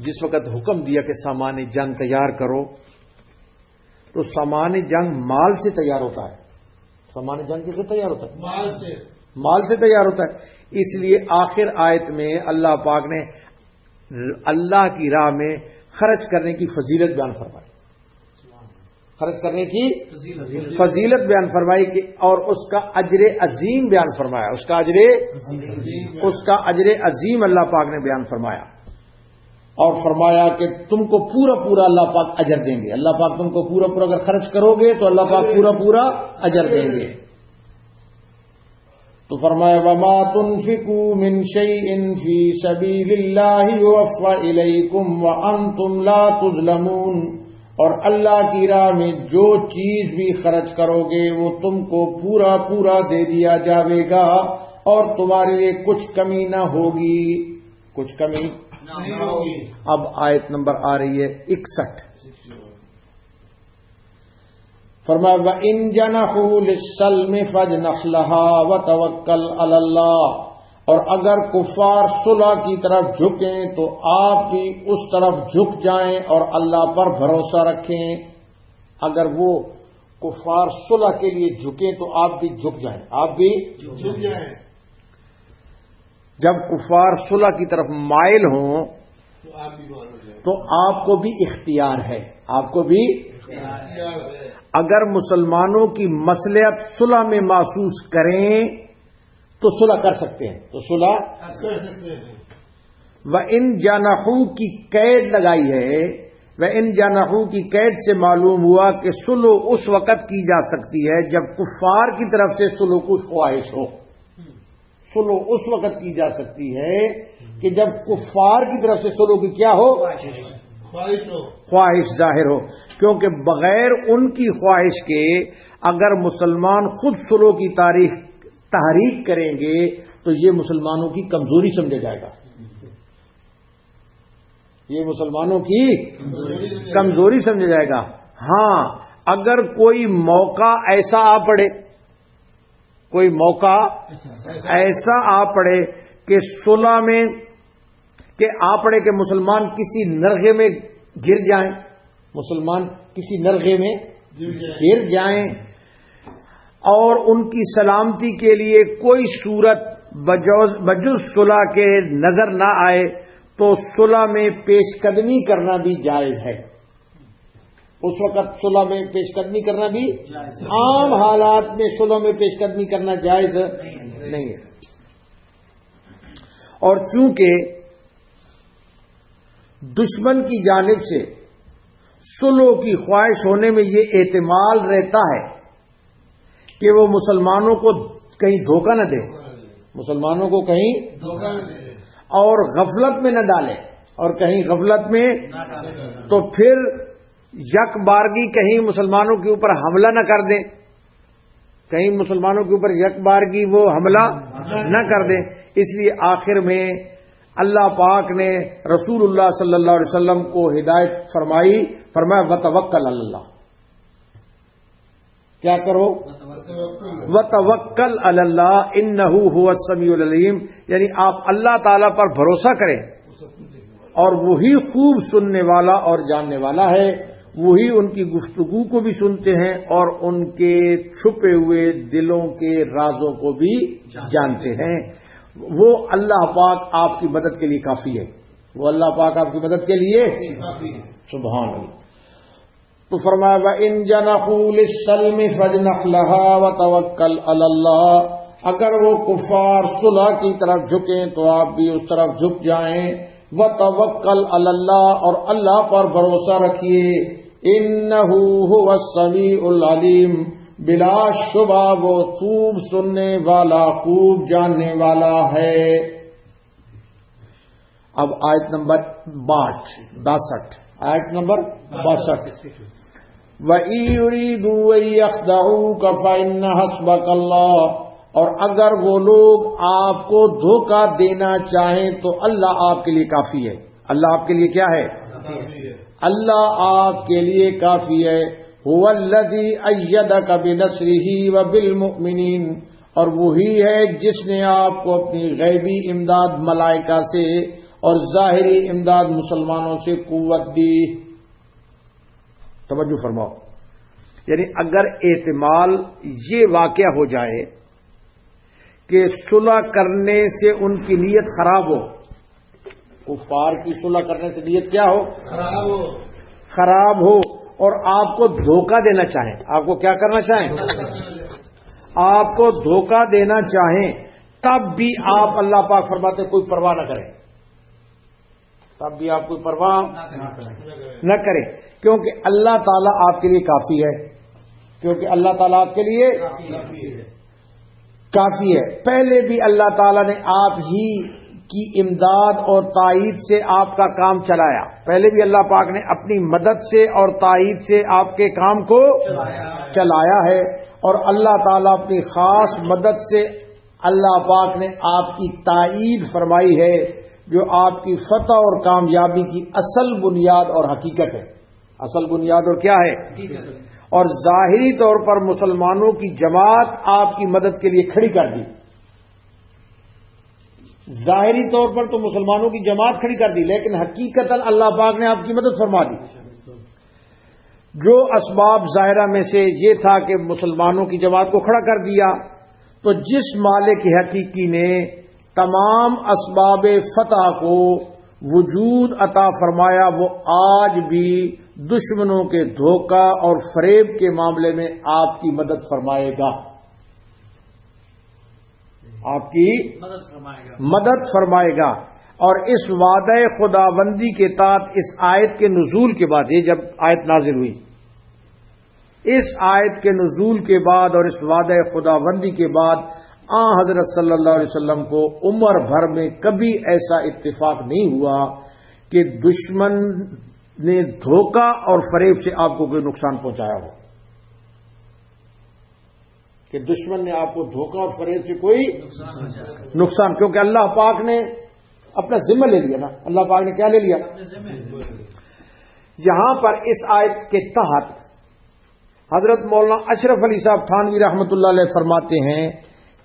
جس وقت حکم دیا کہ سامان جنگ تیار کرو، تو سامان جنگ مال سے تیار ہوتا ہے۔ سامان جنگ کیسے تیار ہوتا ہے؟ مال سے تیار ہوتا ہے۔ اس لیے آخر آیت میں اللہ پاک نے اللہ کی راہ میں خرچ کرنے کی فضیلت بیان فرمائی، خرچ کرنے کی فضیلت بیان فرمائی کہ اور اس کا اجر عظیم بیان فرمایا، اس کا اجر عظیم اللہ پاک نے بیان فرمایا، اور فرمایا کہ تم کو پورا پورا اللہ پاک اجر دیں گے۔ اللہ پاک تم کو پورا پورا اگر خرچ کرو گے تو اللہ پاک پورا پورا اجر دیں گے۔ تو فرمایا وَمَا تُنْفِقُوا مِنْ شَيْءٍ فِي سَبِيلِ اللَّهِ يُوَفَّ إِلَيْكُمْ وَأَنْتُمْ لَا تُظْلَمُونَ، اور اللہ کی راہ میں جو چیز بھی خرچ کرو گے وہ تم کو پورا پورا دے دیا جاوے گا، اور تمہارے لیے کچھ کمی نہ ہوگی، کچھ کمی نہیں ہوگی۔ اب آیت نمبر آ رہی ہے 61، فرمایا وَإِن جَنَحُوا لِلسَّلْمِ فَاجْنَحْ لَهَا وَتَوَكَّلْ عَلَى اللَّهِ، اور اگر کفار صلح کی طرف جھکیں تو آپ بھی اس طرف جھک جائیں اور اللہ پر بھروسہ رکھیں۔ اگر وہ کفار صلح کے لیے جھکیں تو آپ بھی جھک جائیں، آپ بھی جھک جائیں۔ جب کفار صلح کی طرف مائل ہوں تو آپ کو بھی اختیار ہے، آپ کو بھی اگر مسلمانوں کی مصلحت صلح میں محسوس کریں تو صلح کر سکتے ہیں، تو صلح کر سکتے ہیں۔ وَإِن جَنَحُوا کی قید لگائی ہے، وَإِن جَنَحُوا کی قید سے معلوم ہوا کہ صلح اس وقت کی جا سکتی ہے جب کفار کی طرف سے صلح کی خواہش ہو۔ صلح اس وقت کی جا سکتی ہے کہ جب کفار کی طرف سے صلح کی کیا ہو؟ خواہش ظاہر ہو، کیونکہ بغیر ان کی خواہش کے اگر مسلمان خود صلح کی تحریک کریں گے تو یہ مسلمانوں کی کمزوری سمجھا جائے گا، یہ مسلمانوں کی کمزوری سمجھا جائے گا۔ ہاں اگر کوئی موقع ایسا آ پڑے، کوئی موقع ایسا آ پڑے کہ صلح میں کہ آ پڑے کہ مسلمان کسی نرغے میں گر جائیں، مسلمان کسی نرغے میں گر جائیں اور ان کی سلامتی کے لیے کوئی صورت بجز صلح کے نظر نہ آئے تو صلح میں پیش قدمی کرنا بھی جائز ہے۔ اس وقت صلح میں پیش قدمی کرنا بھی عام حالات میں صلح میں پیش قدمی کرنا جائز نہیں ہے۔ اور چونکہ دشمن کی جانب سے صلح کی خواہش ہونے میں یہ احتمال رہتا ہے کہ وہ مسلمانوں کو کہیں دھوکہ نہ دے، مسلمانوں کو کہیں دھوکہ نہ دے اور غفلت میں نہ ڈالے، اور کہیں غفلت میں تو پھر یک بارگی کہیں مسلمانوں کے اوپر حملہ نہ کر دیں، کہیں مسلمانوں کے اوپر یک بارگی وہ حملہ نہ کر دیں۔ اس لیے آخر میں اللہ پاک نے رسول اللہ صلی اللہ علیہ وسلم کو ہدایت فرمائی، فرمایا وتوکل علی اللہ، کیا کرو؟ وتوکل علی اللہ انہ هو السمیع العلیم، یعنی آپ اللہ تعالی پر بھروسہ کریں اور وہی خوب سننے والا اور جاننے والا ہے، وہی ان کی گفتگو کو بھی سنتے ہیں اور ان کے چھپے ہوئے دلوں کے رازوں کو بھی جانتے ہیں۔ وہ اللہ پاک آپ کی مدد کے لیے کافی ہے، وہ اللہ پاک آپ کی مدد کے لیے کافی ہے، سبحان اللہ۔ تو فرمایا وَإِن جَنَحُوا لِلسَّلْمِ فَاجْنَحْ لَهَا وَتَوَكَّلْ عَلَى اللَّهِ، اگر وہ کفار صلح کی طرف جھکیں تو آپ بھی اس طرف جھک جائیں، وتوکل علی اللہ، اور اللہ پر بھروسہ رکھیے، انہ ھو السمیع العلیم، بلا شبہ وہ خوب سننے والا خوب جاننے والا ہے۔ اب آیت نمبر 62، آیت نمبر 62، وَإِن يُرِيدُوا أَن يَخْدَعُوكَ فَإِنَّ حَسْبَكَ اللَّهُ، اور اگر وہ لوگ آپ کو دھوکہ دینا چاہیں تو اللہ آپ کے لیے کافی ہے۔ اللہ آپ کے لیے کیا ہے؟ اللہ آپ کے لیے کافی ہے۔ هُوَ الَّذِي أَيَّدَكَ بِنَصْرِهِ وَبِالْمُؤْمِنِينَ، اور وہی ہے جس نے آپ کو اپنی غیبی امداد ملائکہ سے اور ظاہری امداد مسلمانوں سے قوت دی۔ توجہ فرماؤ، یعنی اگر احتمال یہ واقعہ ہو جائے کہ صلح کرنے سے ان کی نیت خراب ہو، کفار کی صلح کرنے سے نیت کیا ہو؟ خراب ہو، اور آپ کو دھوکہ دینا چاہیں، آپ کو کیا کرنا چاہیں؟ آپ کو دھوکہ دینا چاہیں، تب بھی آپ اللہ پاک فرماتے کوئی پرواہ نہ کریں، تب بھی آپ کوئی پرواہ نہ کریں، کیونکہ اللہ تعالیٰ آپ کے لیے کافی ہے، کیونکہ اللہ تعالیٰ آپ کے لیے کافی ہے۔ پہلے بھی اللہ تعالیٰ نے آپ ہی کی امداد اور تائید سے آپ کا کام چلایا، پہلے بھی اللہ پاک نے اپنی مدد سے اور تائید سے آپ کے کام کو چلایا ہے، اور اللہ تعالیٰ اپنی خاص مدد سے اللہ پاک نے آپ کی تائید فرمائی ہے، جو آپ کی فتح اور کامیابی کی اصل بنیاد اور حقیقت ہے۔ اصل بنیاد اور کیا ہے؟ اور ظاہری طور پر مسلمانوں کی جماعت آپ کی مدد کے لیے کھڑی کر دی، ظاہری طور پر تو مسلمانوں کی جماعت کھڑی کر دی، لیکن حقیقتاً اللہ پاک نے آپ کی مدد فرما دی۔ جو اسباب ظاہرہ میں سے یہ تھا کہ مسلمانوں کی جماعت کو کھڑا کر دیا، تو جس مالک حقیقی نے تمام اسباب فتح کو وجود عطا فرمایا، وہ آج بھی دشمنوں کے دھوکہ اور فریب کے معاملے میں آپ کی مدد فرمائے گا، آپ کی مدد فرمائے گا۔ اور اس وعدہ خداوندی کے تحت اس آیت کے نزول کے بعد، یہ جب آیت نازل ہوئی، اس آیت کے نزول کے بعد اور اس وعدہ خداوندی کے بعد حضرت صلی اللہ علیہ وسلم کو عمر بھر میں کبھی ایسا اتفاق نہیں ہوا کہ دشمن نے دھوکہ اور فریب سے آپ کو کوئی نقصان پہنچایا ہو، کہ دشمن نے آپ کو دھوکہ اور فریب سے کوئی نقصان، کیونکہ اللہ پاک نے اپنا ذمہ لے لیا نا، اللہ پاک نے کیا لے لیا؟ یہاں پر اس آیت کے تحت حضرت مولانا اشرف علی صاحب تھانوی رحمۃ اللہ علیہ فرماتے ہیں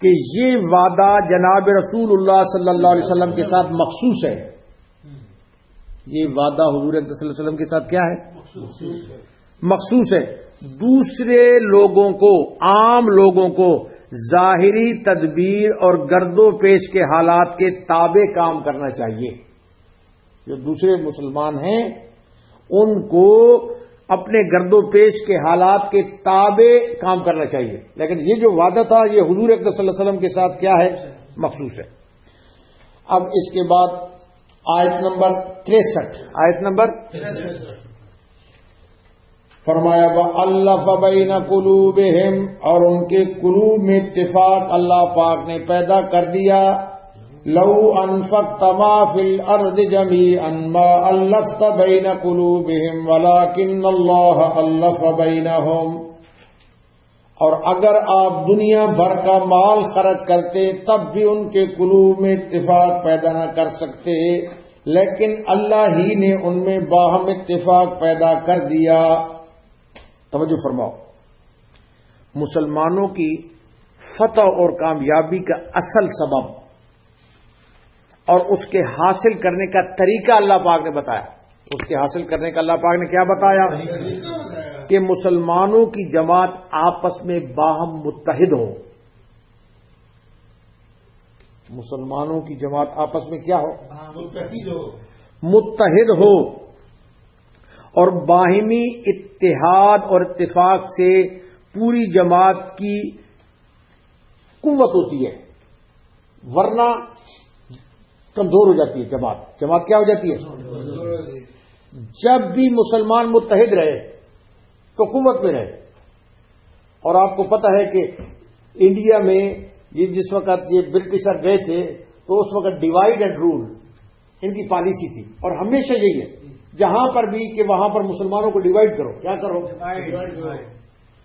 کہ یہ وعدہ جناب رسول اللہ صلی اللہ علیہ وسلم کے ساتھ مخصوص ہے، یہ وعدہ حضور صلی اللہ علیہ وسلم کے ساتھ کیا ہے؟ مخصوص ہے۔ دوسرے لوگوں کو، عام لوگوں کو ظاہری تدبیر اور گرد و پیش کے حالات کے تابع کام کرنا چاہیے۔ جو دوسرے مسلمان ہیں ان کو اپنے گرد و پیش کے حالات کے تابع کام کرنا چاہیے، لیکن یہ جو وعدہ تھا یہ حضور اکرم صلی اللہ علیہ وسلم کے ساتھ کیا ہے؟ مخصوص ہے۔ اب اس کے بعد آیت نمبر 63، آیت نمبر 63 فرمایا وَأَلَّفَ بَيْنَ قُلُوبِهِمْ، اور ان کے قلوب میں اتفاق اللہ پاک نے پیدا کر دیا۔ لَوْ أَنفَقْتَ مَا فِي الْأَرْضِ جَمِيعًا مَا أَلَّفْتَ بَيْنَ قُلُوبِهِمْ وَلَكِنَّ اللَّهَ أَلَّفَ بَيْنَهُمْ، اور اگر آپ دنیا بھر کا مال خرچ کرتے تب بھی ان کے قلوب میں اتفاق پیدا نہ کر سکتے، لیکن اللہ ہی نے ان میں باہم اتفاق پیدا کر دیا۔ توجہ فرماؤ، مسلمانوں کی فتح اور کامیابی کا اصل سبب اور اس کے حاصل کرنے کا طریقہ اللہ پاک نے بتایا۔ اس کے حاصل کرنے کا اللہ پاک نے کیا بتایا؟ کہ مسلمانوں کی جماعت آپس میں باہم متحد ہو، مسلمانوں کی جماعت آپس میں کیا ہو؟ متحد ہو، اور باہمی اتحاد اور اتفاق سے پوری جماعت کی قوت ہوتی ہے، ورنہ کمزور ہو جاتی ہے جماعت کیا ہو جاتی ہے؟ جب بھی مسلمان متحد رہے تو قوت میں رہے. اور آپ کو پتہ ہے کہ انڈیا میں یہ جس وقت یہ برٹشر گئے تھے تو اس وقت ڈیوائڈ اینڈ رول ان کی پالیسی تھی، اور ہمیشہ یہی ہے جہاں پر بھی کہ وہاں پر مسلمانوں کو ڈیوائڈ کرو. کیا کرو؟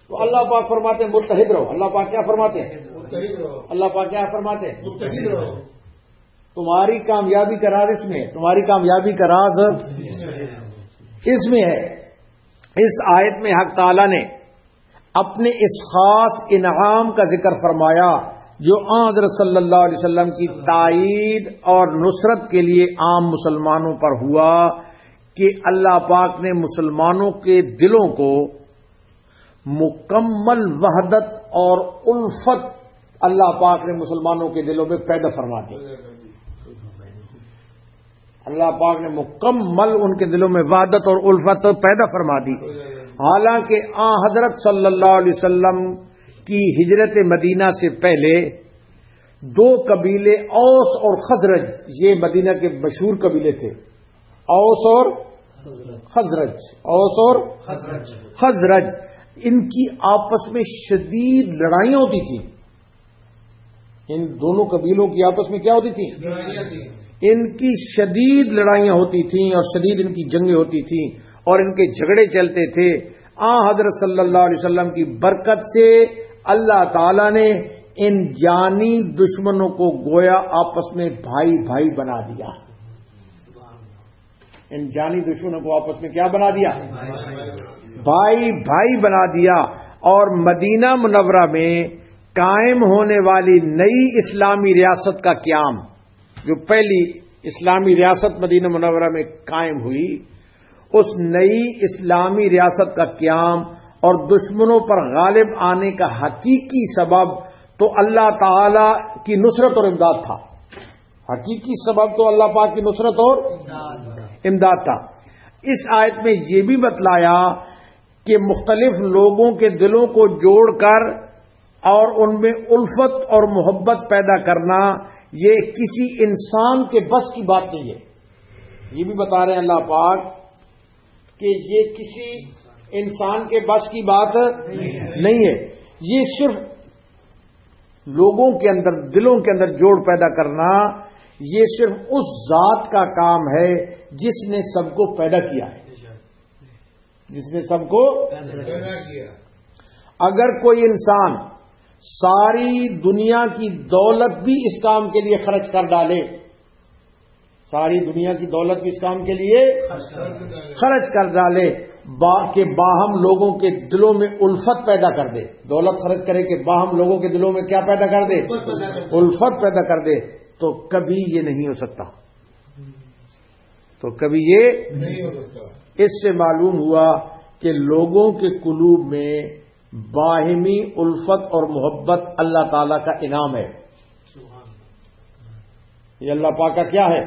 تو اللہ پاک فرماتے ہیں متحد رہو. اللہ پاک کیا فرماتے ہیں؟ اللہ پاک کیا فرماتے ہیں؟ متحد رہو. تمہاری کامیابی کا راز اس میں ہے، تمہاری کامیابی کا راز اس میں ہے. اس آیت میں حق تعالی نے اپنے اس خاص انعام کا ذکر فرمایا جو حضرت صلی اللہ علیہ وسلم کی تائید اور نصرت کے لیے عام مسلمانوں پر ہوا کہ اللہ پاک نے مسلمانوں کے دلوں کو مکمل وحدت اور الفت اللہ پاک نے مسلمانوں کے دلوں میں پیدا فرما دی. اللہ پاک نے مکمل ان کے دلوں میں وحدت اور الفت پیدا فرما دی. حالانکہ حضرت صلی اللہ علیہ وسلم کی ہجرت مدینہ سے پہلے دو قبیلے اوس اور خزرج، یہ مدینہ کے مشہور قبیلے تھے، اوس اور خزرج. ان کی آپس میں شدید لڑائیاں ہوتی تھیں. ان دونوں قبیلوں کی آپس میں کیا ہوتی تھی؟ ان کی شدید لڑائیاں ہوتی تھیں اور شدید ان کی جنگیں ہوتی تھیں اور ان کے جھگڑے چلتے تھے. حضرت صلی اللہ علیہ وسلم کی برکت سے اللہ تعالی نے ان جانی دشمنوں کو گویا آپس میں بھائی بھائی بنا دیا. ان جانی دشمنوں کو آپس میں کیا بنا دیا؟ بھائی بھائی بنا دیا. اور مدینہ منورہ میں قائم ہونے والی نئی اسلامی ریاست کا قیام، جو پہلی اسلامی ریاست مدینہ منورہ میں قائم ہوئی، اس نئی اسلامی ریاست کا قیام اور دشمنوں پر غالب آنے کا حقیقی سبب تو اللہ تعالی کی نصرت اور امداد تھا. حقیقی سبب تو اللہ پاک کی نصرت اور امداد تھا. اس آیت میں یہ بھی بتلایا کہ مختلف لوگوں کے دلوں کو جوڑ کر اور ان میں الفت اور محبت پیدا کرنا یہ کسی انسان کے بس کی بات نہیں ہے. یہ بھی بتا رہے ہیں اللہ پاک کہ یہ کسی انسان کے بس کی بات نہیں ہے. یہ صرف لوگوں کے اندر، دلوں کے اندر جوڑ پیدا کرنا، یہ صرف اس ذات کا کام ہے جس نے سب کو پیدا کیا ہے، جس نے سب کو پیدا کیا. اگر کوئی انسان ساری دنیا کی دولت بھی اس کام کے لیے خرچ کر ڈالے، ساری دنیا کی دولت بھی اس کام کے لیے خرچ کر ڈالے کہ باہم لوگوں کے دلوں میں الفت پیدا کر دے، دولت خرچ کرے کہ باہم لوگوں کے دلوں میں کیا پیدا کر دے؟ الفت پیدا کر دے، تو کبھی یہ نہیں ہو سکتا. تو کبھی یہ نہیں ہو سکتا. اس سے معلوم ہوا کہ لوگوں کے قلوب میں باہمی الفت اور محبت اللہ تعالی کا انعام ہے. یہ اللہ پاک کا کیا ہے؟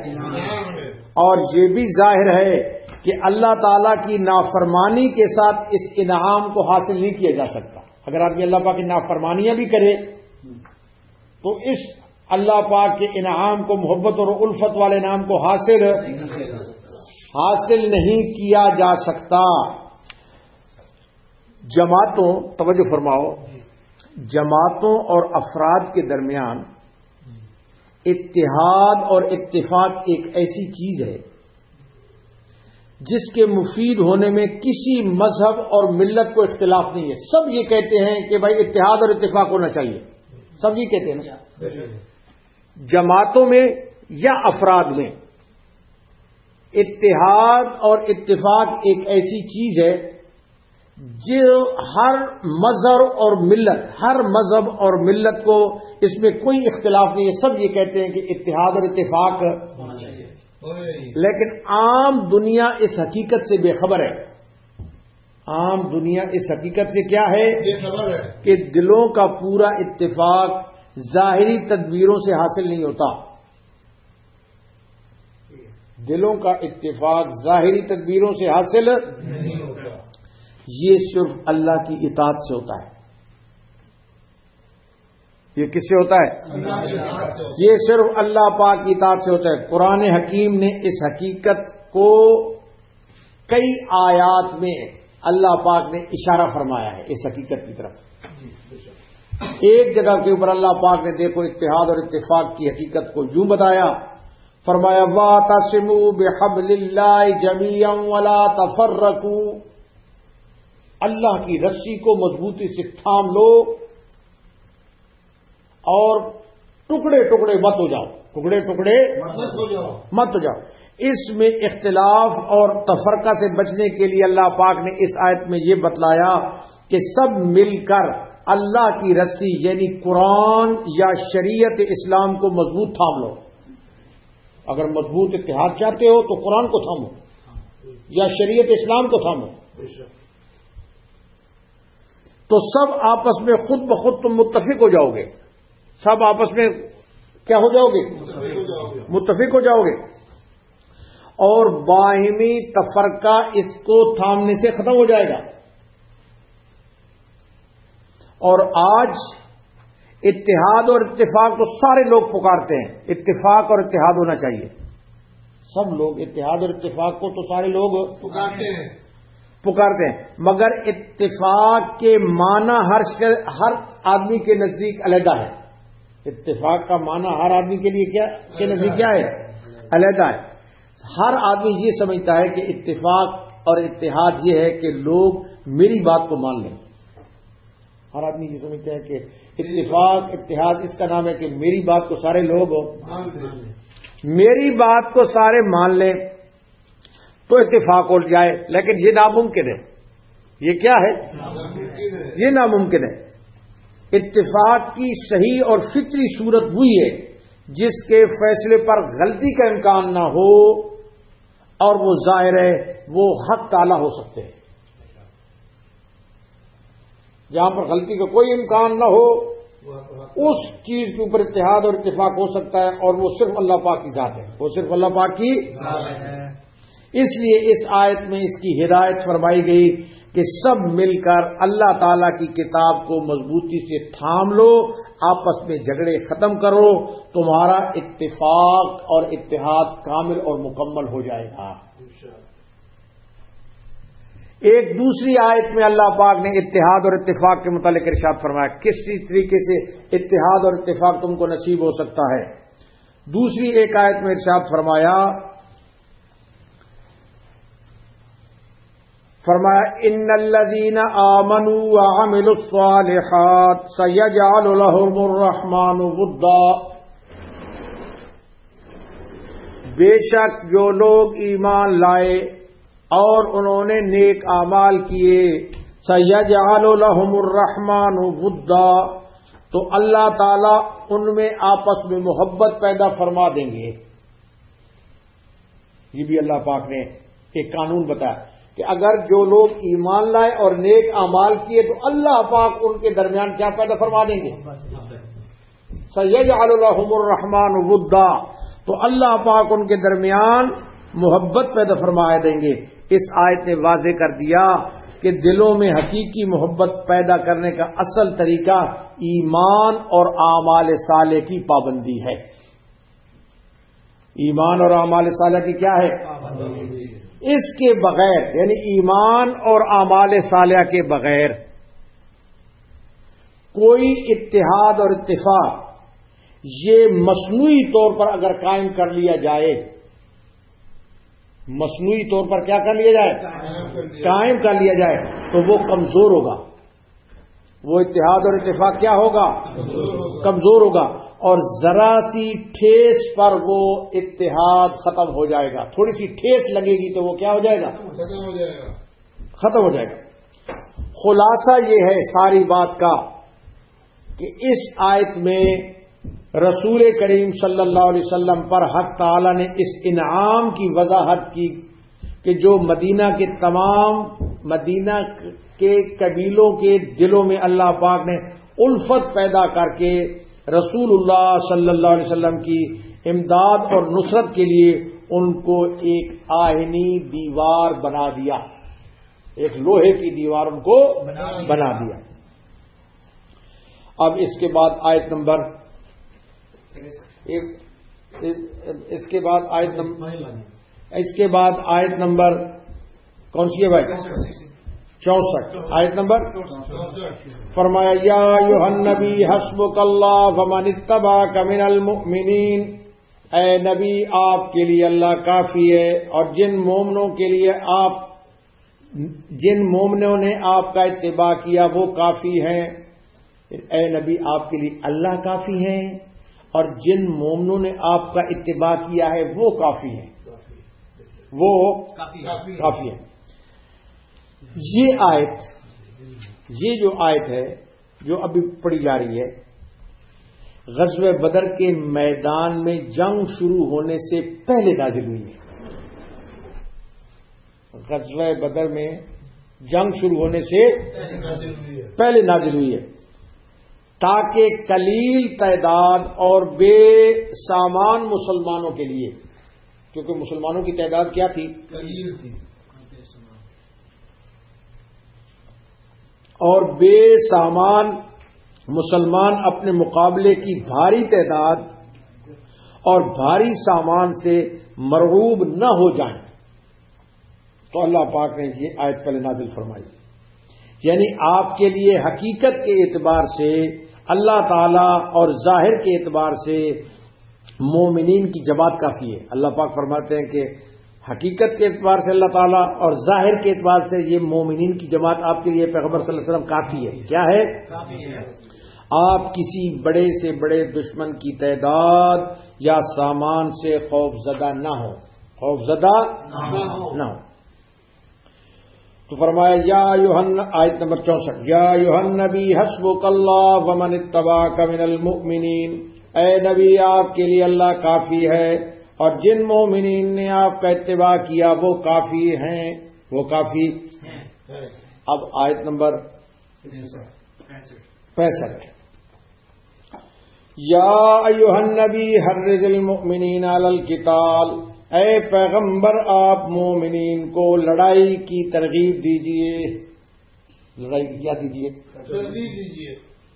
اور یہ بھی ظاہر ہے کہ اللہ تعالیٰ کی نافرمانی کے ساتھ اس انعام کو حاصل نہیں کیا جا سکتا. اگر آدمی اللہ پاک کی نافرمانیاں بھی کرے تو اس اللہ پاک کے انعام کو، محبت اور الفت والے انعام کو حاصل نہیں کیا جا سکتا. جماعتوں، توجہ فرماؤ، جماعتوں اور افراد کے درمیان اتحاد اور اتفاق ایک ایسی چیز ہے جس کے مفید ہونے میں کسی مذہب اور ملت کو اختلاف نہیں ہے. سب یہ کہتے ہیں کہ بھائی اتحاد اور اتفاق ہونا چاہیے، سب یہ کہتے ہیں نا. جماعتوں میں یا افراد میں اتحاد اور اتفاق ایک ایسی چیز ہے جو ہر مذہب اور ملت کو اس میں کوئی اختلاف نہیں ہے. سب یہ کہتے ہیں کہ اتحاد اور اتفاق، لیکن عام دنیا اس حقیقت سے بے خبر ہے. عام دنیا اس حقیقت سے کیا ہے؟ بے خبر ہے کہ دلوں کا پورا اتفاق ظاہری تدبیروں سے حاصل نہیں ہوتا. دلوں کا اتفاق ظاہری تدبیروں سے حاصل نہیں ہوتا، یہ صرف اللہ کی اطاعت سے ہوتا ہے. یہ کس سے ہوتا ہے؟ یہ صرف اللہ پاک کی اطاعت سے ہوتا ہے۔ قرآن حکیم نے اس حقیقت کو کئی آیات میں اللہ پاک نے اشارہ فرمایا ہے اس حقیقت کی طرف۔ ایک جگہ کے اوپر اللہ پاک نے دیکھو اتحاد اور اتفاق کی حقیقت کو یوں بتایا، فرمایا وَاعْتَصِمُوا بِحَبْلِ اللَّهِ جَمِيعًا وَلَا تَفَرَّقُوا، اللہ کی رسی کو مضبوطی سے تھام لو اور ٹکڑے ٹکڑے مت ہو جاؤ، ٹکڑے ٹکڑے مت ہو جاؤ۔ اس میں اختلاف اور تفرقہ سے بچنے کے لیے اللہ پاک نے اس آیت میں یہ بتلایا کہ سب مل کر اللہ کی رسی یعنی قرآن یا شریعت اسلام کو مضبوط تھام لو۔ اگر مضبوط اتحاد چاہتے ہو تو قرآن کو تھامو یا شریعت اسلام کو تھامو، تو سب آپس میں خود بخود تم متفق ہو جاؤ گے، سب آپس میں کیا ہو جاؤ گے؟ متفق ہو جاؤ گے، اور باہمی تفرقہ اس کو تھامنے سے ختم ہو جائے گا۔ اور آج اتحاد اور اتفاق تو سارے لوگ پکارتے ہیں، اتفاق اور اتحاد ہونا چاہیے، سب لوگ اتحاد اور اتفاق کو تو سارے لوگ پکارتے ہیں، مگر اتفاق کے معنی ہر آدمی کے نزدیک علیحدہ ہے۔ اتفاق کا معنی ہر آدمی کے لیے کے نزدیک کیا ہے؟ علیحدہ ہے۔ ہر آدمی یہ سمجھتا ہے کہ اتفاق اور اتحاد یہ ہے کہ لوگ میری بات کو مان لیں، ہر آدمی یہ سمجھتا ہے کہ اتفاق اتحاد اس کا نام ہے کہ میری بات کو سارے لوگ میری بات کو سارے مان لیں تو اتفاق ہو جائے، لیکن یہ ناممکن ہے۔ یہ کیا ہے؟ یہ ناممکن ہے۔ اتفاق کی صحیح اور فطری صورت وہی ہے جس کے فیصلے پر غلطی کا امکان نہ ہو اور وہ ظاہر ہے وہ حق تعالی ہو سکتے ہیں۔ جہاں پر غلطی کا کوئی امکان نہ ہو اس چیز کے اوپر اتحاد اور اتفاق ہو سکتا ہے، اور وہ صرف اللہ پاک کی ذات ہے، وہ صرف اللہ پاک کی ذات ہے۔ اس لیے اس آیت میں اس کی ہدایت فرمائی گئی کہ سب مل کر اللہ تعالی کی کتاب کو مضبوطی سے تھام لو، آپس میں جھگڑے ختم کرو، تمہارا اتفاق اور اتحاد کامل اور مکمل ہو جائے گا۔ ایک دوسری آیت میں اللہ پاک نے اتحاد اور اتفاق کے متعلق ارشاد فرمایا، کس طریقے سے اتحاد اور اتفاق تم کو نصیب ہو سکتا ہے۔ دوسری ایک آیت میں ارشاد فرمایا ان الذين آمنوا وعملوا الصالحات سيجعل لهم الرحمن ودا، بے شک جو لوگ ایمان لائے اور انہوں نے نیک اعمال کیے، سيجعل لهم الرحمن ودا، تو اللہ تعالی ان میں آپس میں محبت پیدا فرما دیں گے۔ یہ بھی اللہ پاک نے ایک قانون بتایا کہ اگر جو لوگ ایمان لائے اور نیک اعمال کیے تو اللہ پاک ان کے درمیان کیا پیدا فرما دیں گے؟ سيجعل لهم الرحمن ودا، تو اللہ پاک ان کے درمیان محبت پیدا فرما دیں گے۔ اس آیت نے واضح کر دیا کہ دلوں میں حقیقی محبت پیدا کرنے کا اصل طریقہ ایمان اور اعمال صالح کی پابندی ہے۔ ایمان اور اعمال صالح کی کیا ہے؟ اس کے بغیر، یعنی ایمان اور اعمال صالحہ کے بغیر کوئی اتحاد اور اتفاق یہ مصنوعی طور پر اگر قائم کر لیا جائے، مصنوعی طور پر کیا کر لیا جائے؟ قائم کر لیا جائے تو وہ کمزور ہوگا، وہ اتحاد اور اتفاق کیا ہوگا؟ کمزور ہوگا، اور ذرا سی ٹھیس پر وہ اتحاد ختم ہو جائے گا۔ تھوڑی سی ٹھیس لگے گی تو وہ کیا ہو جائے گا؟ ختم ہو جائے گا۔ خلاصہ یہ ہے ساری بات کا کہ اس آیت میں رسول کریم صلی اللہ علیہ وسلم پر حق تعالی نے اس انعام کی وضاحت کی کہ جو مدینہ کے تمام مدینہ کے قبیلوں کے دلوں میں اللہ پاک نے الفت پیدا کر کے رسول اللہ صلی اللہ علیہ وسلم کی امداد اور نصرت کے لیے ان کو ایک آہنی دیوار بنا دیا، ایک لوہے کی دیوار ان کو بنا دیا۔ اب اس کے بعد آیت نمبر کون سی ہے بھائی؟ 64 آیت نمبر فرمایا یا ایھا النبی حسبک اللہ ومن اتبعک من المؤمنین، اے نبی آپ کے لیے اللہ کافی ہے اور جن مومنوں نے آپ کا اتباع کیا وہ کافی ہیں۔ اے نبی آپ کے لیے اللہ کافی ہیں اور جن مومنوں نے آپ کا اتباع کیا ہے وہ کافی ہیں، وہ کافی ہیں۔ یہ جو آیت ہے جو ابھی پڑھی جا رہی ہے، غزوہ بدر کے میدان میں جنگ شروع ہونے سے پہلے نازل ہوئی ہے۔ غزوہ بدر میں جنگ شروع ہونے سے پہلے نازل ہوئی ہے، تاکہ قلیل تعداد اور بے سامان مسلمانوں کے لیے، کیونکہ مسلمانوں کی تعداد کیا تھی؟ قلیل تھی، اور بے سامان مسلمان اپنے مقابلے کی بھاری تعداد اور بھاری سامان سے مرعوب نہ ہو جائیں، تو اللہ پاک نے یہ آیت پہلے نازل فرمائی۔ یعنی آپ کے لیے حقیقت کے اعتبار سے اللہ تعالی اور ظاہر کے اعتبار سے مومنین کی جماعت کافی ہے۔ اللہ پاک فرماتے ہیں کہ حقیقت کے اعتبار سے اللہ تعالیٰ اور ظاہر کے اعتبار سے یہ مومنین کی جماعت آپ کے لیے پیغمبر صلی اللہ علیہ وسلم کافی ہے۔ کیا ہے؟ کافی ہے۔ آپ کسی بڑے سے بڑے دشمن کی تعداد یا سامان سے خوف زدہ نہ ہو، تو فرمایا یا آیت نمبر 64 یا ایھا النبی حسبک اللہ ومن اتبعک من المؤمنین، اے نبی آپ کے لیے اللہ کافی ہے اور جن مومنین نے آپ کا اتباع کیا وہ کافی ہیں، وہ کافی ہیں۔ اب آیت نمبر 65 یا ایھا النبی حرض المؤمنین علی القتال، اے پیغمبر آپ مومنین کو لڑائی کی ترغیب دیجئے، لڑائی کی کیا دیجئے؟ ترغیب دیجئے۔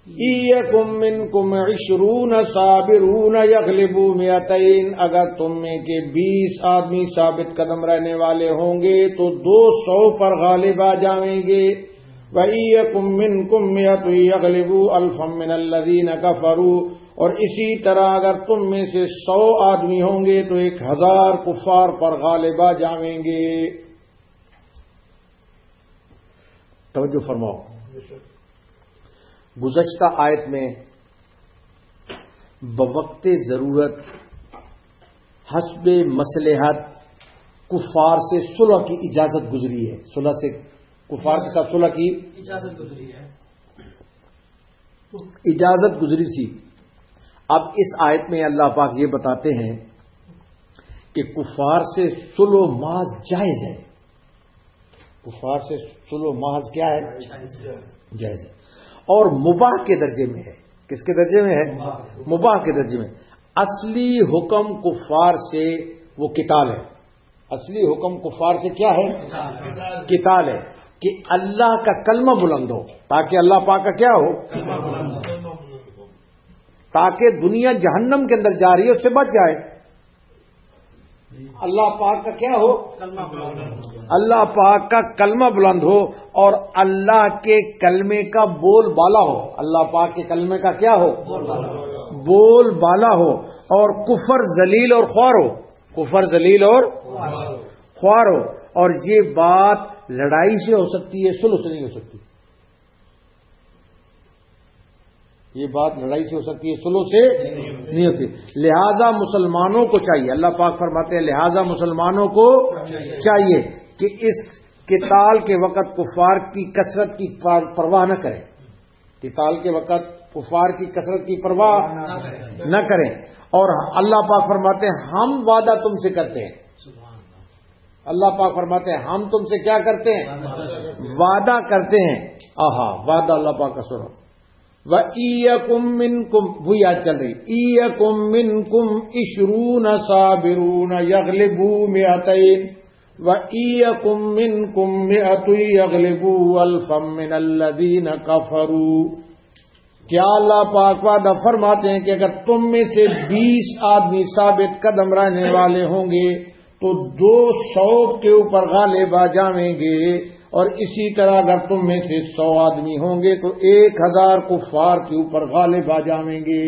ایکم منکم 20 صابرون یغلبوا 200، اگر تم میں کے 20 آدمی ثابت قدم رہنے والے ہوں گے تو 200 پر غالب آ جائیں گے۔ وَإِيَّكُم مِّنكُم 100 يَغْلِبُوا أَلْفًا مِّنَ الَّذِينَ كَفَرُوا، اور اسی طرح اگر تم میں سے 100 آدمی ہوں گے تو 1000 کفار پر غالب آ جائیں گے۔ توجہ فرماؤ، گزشتہ آیت میں بوقت ضرورت حسب مصلحت کفار سے صلح کی اجازت گزری ہے، صلح سے کفار کے ساتھ صلح کی اجازت گزری تھی۔ اب اس آیت میں اللہ پاک یہ بتاتے ہیں کہ کفار سے صلح محض جائز ہے، کفار سے صلح محض کیا ہے؟ جائز ہے، اور مباح کے درجے میں ہے۔ کس کے درجے میں ہے؟ مباح کے درجے میں۔ اصلی حکم کفار سے وہ قتال ہے، اصلی حکم کفار سے کیا ہے؟ قتال ہے، کہ اللہ کا کلمہ بلند ہو، تاکہ اللہ پاک کا کیا ہو؟ تاکہ دنیا جہنم کے اندر جا رہی ہے اس سے بچ جائے۔ اللہ پاک کا کیا ہو؟ اللہ پاک کا کلمہ بلند ہو اور اللہ کے کلمے کا بول بالا ہو، اللہ پاک کے کلمے کا کیا ہو؟ بول بالا ہو، اور کفر ذلیل اور خوار ہو، کفر ذلیل اور خوار ہو۔ اور یہ بات لڑائی سے ہو سکتی ہے، صلح سے نہیں ہو سکتی۔ یہ بات لڑائی سے ہو سکتی ہے، صلح سے نہیں ہوتی۔ لہذا مسلمانوں کو چاہیے، اللہ پاک فرماتے ہیں لہذا مسلمانوں کو چاہیے کہ اس قتال کے وقت کفار کی کثرت کی پرواہ نہ کریں، قتال کے وقت کفار کی کثرت کی پرواہ نہ کریں۔ اور اللہ پاک فرماتے ہیں ہم وعدہ تم سے کرتے ہیں، اللہ پاک فرماتے ہیں ہم تم سے کیا کرتے ہیں؟ وعدہ کرتے ہیں۔ وعدہ اللہ پاک کا سنو۔ وَإِيَّكُم مِّنكُم، وہی آیت چل رہی، إِيَّكُم مِّنكُم 20 صابرون يغلبوا 200، وَإِيَّكُم مِّنكُم 100 يغلبوا أَلْفًا مِّنَ الَّذِينَ كَفَرُوا۔ کیا اللہ پاک وعدہ فرماتے ہیں کہ اگر تم میں سے 20 آدمی ثابت قدم رہنے والے ہوں گے تو 200 کے اوپر غالب آ جائیں گے، اور اسی طرح اگر تم میں سے 100 آدمی ہوں گے تو 1000 کفار کے اوپر غالب آ جائیں گے۔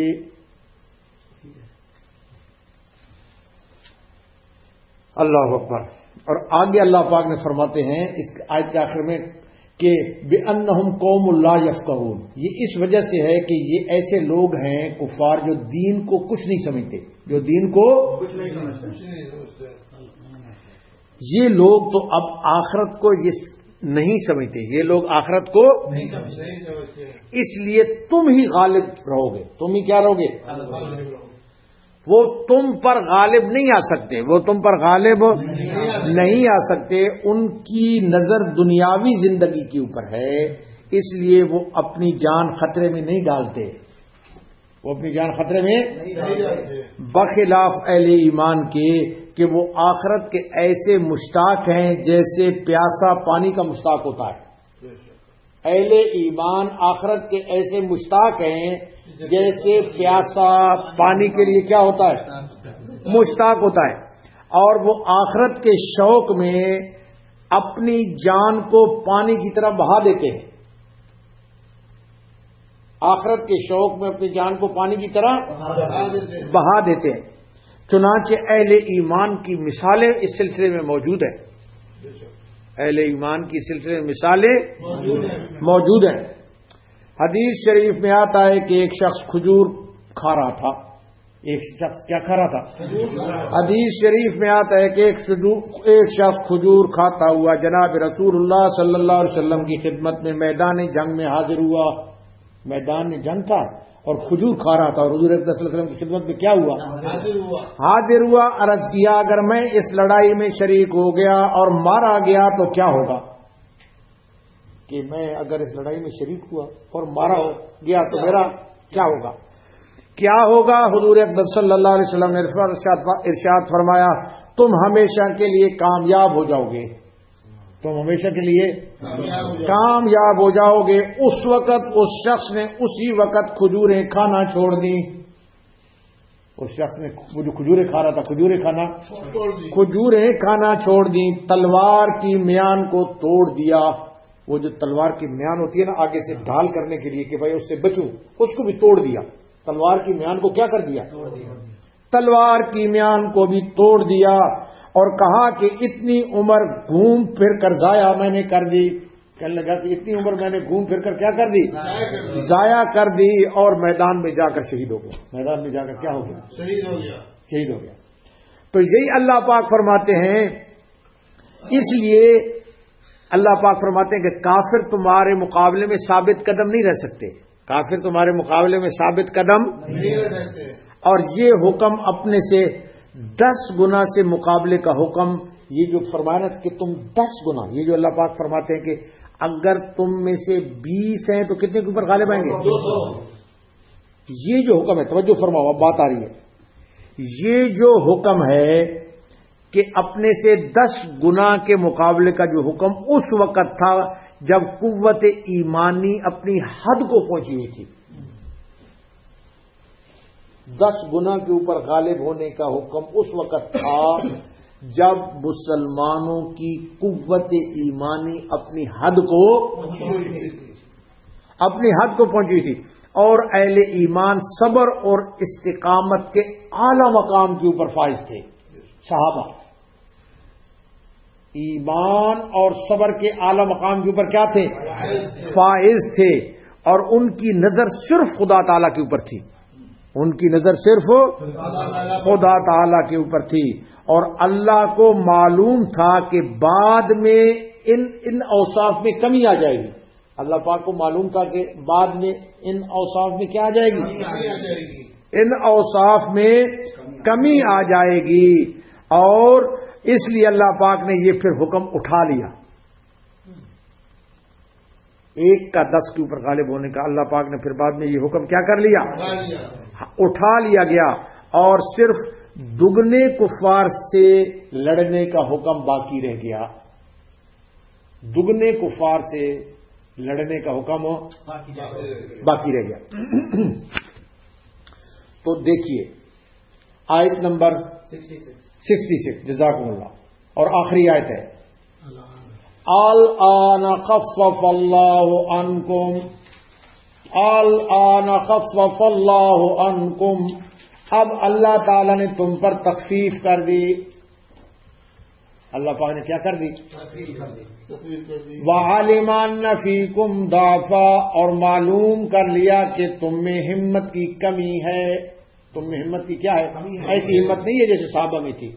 اللہ اکبر۔ اور آگے اللہ پاک نے فرماتے ہیں اس آیت کے آخر میں کہ بِأَنَّهُمْ قَوْمٌ لَا يَفْقَهُونَ، یہ اس وجہ سے ہے کہ یہ ایسے لوگ ہیں کفار جو دین کو کچھ نہیں سمجھتے، جو دین کو کچھ نہیں سمجھتے۔ یہ لوگ تو اب آخرت کو یہ نہیں سمجھتے، یہ لوگ آخرت کو نہیں سمجھتے، اس لیے تم ہی غالب رہو گے۔ تم ہی کیا رہو گے؟ وہ تم پر غالب نہیں آ سکتے، وہ تم پر غالب نہیں آ سکتے۔ ان کی نظر دنیاوی زندگی کے اوپر ہے، اس لیے وہ اپنی جان خطرے میں نہیں ڈالتے، وہ اپنی جان خطرے میں بخلاف اہل ایمان کے کہ وہ آخرت کے ایسے مشتاق ہیں جیسے پیاسا پانی کا مشتاق ہوتا ہے۔ اہل ایمان آخرت کے ایسے مشتاق ہیں جیسے پیاسا پانی کے لیے کیا ہوتا ہے؟ مشتاق ہوتا ہے، اور وہ آخرت کے شوق میں اپنی جان کو پانی کی طرح بہا دیتے ہیں۔ آخرت کے شوق میں اپنی جان کو پانی کی طرح بہا دیتے ہیں۔ چنانچہ اہل ایمان کی مثالیں اس سلسلے میں موجود ہیں، اہل ایمان کی سلسلے میں مثالیں موجود ہیں۔ حدیث شریف میں آتا ہے کہ ایک شخص کھجور کھا رہا تھا۔ ایک شخص کیا کھا رہا تھا؟ حدیث شریف میں آتا ہے کہ ایک شخص کھجور کھاتا ہوا جناب رسول اللہ صلی اللہ علیہ وسلم کی خدمت میں میدان جنگ میں حاضر ہوا۔ میدان میں جنگ تھا اور کھجور کھا رہا تھا، اور حضور اکرم صلی اللہ علیہ وسلم کی خدمت میں کیا ہوا؟ حاضر ہوا۔ عرض کیا اگر میں اس لڑائی میں شریک ہو گیا اور مارا گیا تو کیا ہوگا؟ کہ میں اگر اس لڑائی میں شریک ہوا اور مارا گیا تو میرا کیا ہوگا؟ کیا ہوگا؟ حضور اکرم صلی اللہ علیہ وسلم نے ارشاد فرمایا تم ہمیشہ کے لیے کامیاب ہو جاؤ گے، تم ہمیشہ کے لیے کامیاب ہو جاؤ گے۔ اس وقت اس شخص نے اسی وقت کھجوریں کھانا چھوڑ دی۔ اس شخص نے وہ جو کھجوریں کھا رہا تھا کھجوریں کھانا چھوڑ دی، تلوار کی میان کو توڑ دیا۔ وہ جو تلوار کی میان ہوتی ہے نا آگے سے ڈھال کرنے کے لیے کہ بھائی اس سے بچوں، اس کو بھی توڑ دیا۔ تلوار کی میان کو کیا کر دیا؟ تلوار کی میان کو بھی توڑ دیا، اور کہا کہ اتنی عمر گھوم پھر کر ضائع میں نے کر دی۔ کہنے لگا کہ اتنی عمر میں نے گھوم پھر کر کیا کر دی؟ ضائع کر دی، اور میدان میں جا کر شہید ہو گیا۔ میدان میں جا کر کیا ہو گیا؟ شہید ہو گیا۔ تو یہی اللہ پاک فرماتے ہیں، اس لیے اللہ پاک فرماتے ہیں کہ کافر تمہارے مقابلے میں ثابت قدم نہیں رہ سکتے، کافر تمہارے مقابلے میں ثابت قدم نہیں رہ سکتے۔ اور یہ حکم اپنے سے 10 گنا سے مقابلے کا حکم، یہ جو فرمایا کہ تم 10 گنا، یہ جو اللہ پاک فرماتے ہیں کہ اگر تم میں سے 20 ہیں تو کتنے کے اوپر غالب آئیں گے؟ 200۔ یہ جو حکم ہے، توجہ فرماؤ اب بات آ رہی ہے، یہ جو حکم ہے کہ اپنے سے 10 گنا کے مقابلے کا جو حکم اس وقت تھا جب قوت ایمانی اپنی حد کو پہنچی ہوئی تھی۔ 10 گنا کے اوپر غالب ہونے کا حکم اس وقت تھا جب مسلمانوں کی قوت ایمانی اپنی حد کو پہنچی تھی، اور اہل ایمان صبر اور استقامت کے اعلی مقام کے اوپر فائز تھے۔ صحابہ ایمان اور صبر کے اعلی مقام کے اوپر کیا تھے؟ فائز تھے، اور ان کی نظر صرف خدا تعالی کے اوپر تھی، ان کی نظر صرف خدا تعالی کے اوپر تھی، اور اللہ کو معلوم تھا کہ بعد میں ان اوصاف میں کمی آ جائے گی۔ اللہ پاک کو معلوم تھا کہ بعد میں ان اوصاف میں کیا آ جائے گی؟ ان اوصاف میں کمی آ جائے گی، اور اس لیے اللہ پاک نے یہ پھر حکم اٹھا لیا، ایک کا 10 کے اوپر غالب ہونے کا۔ اللہ پاک نے پھر بعد میں یہ حکم کیا کر لیا؟ اٹھا لیا گیا، اور صرف دگنے کفار سے لڑنے کا حکم باقی رہ گیا۔ دگنے کفار سے لڑنے کا حکم ہو باقی رہ گیا. تو دیکھیے آیت نمبر 66 جزاکم اللہ. اور آخری آیت ہے الآن خفف اللہ عنکم، الآن خفف اللہ عنکم، اب اللہ تعالی نے تم پر تخفیف کر دی. اللہ پاک نے کیا کر دی؟ وَعَلِمَ أَنَّ فِيكُمْ ضَعْفًا، اور معلوم کر لیا کہ تم میں ہمت کی کمی ہے. تم میں ہمت کی کیا ہے؟ ایسی ہمت نہیں ہے جیسے صحابہ میں تھی.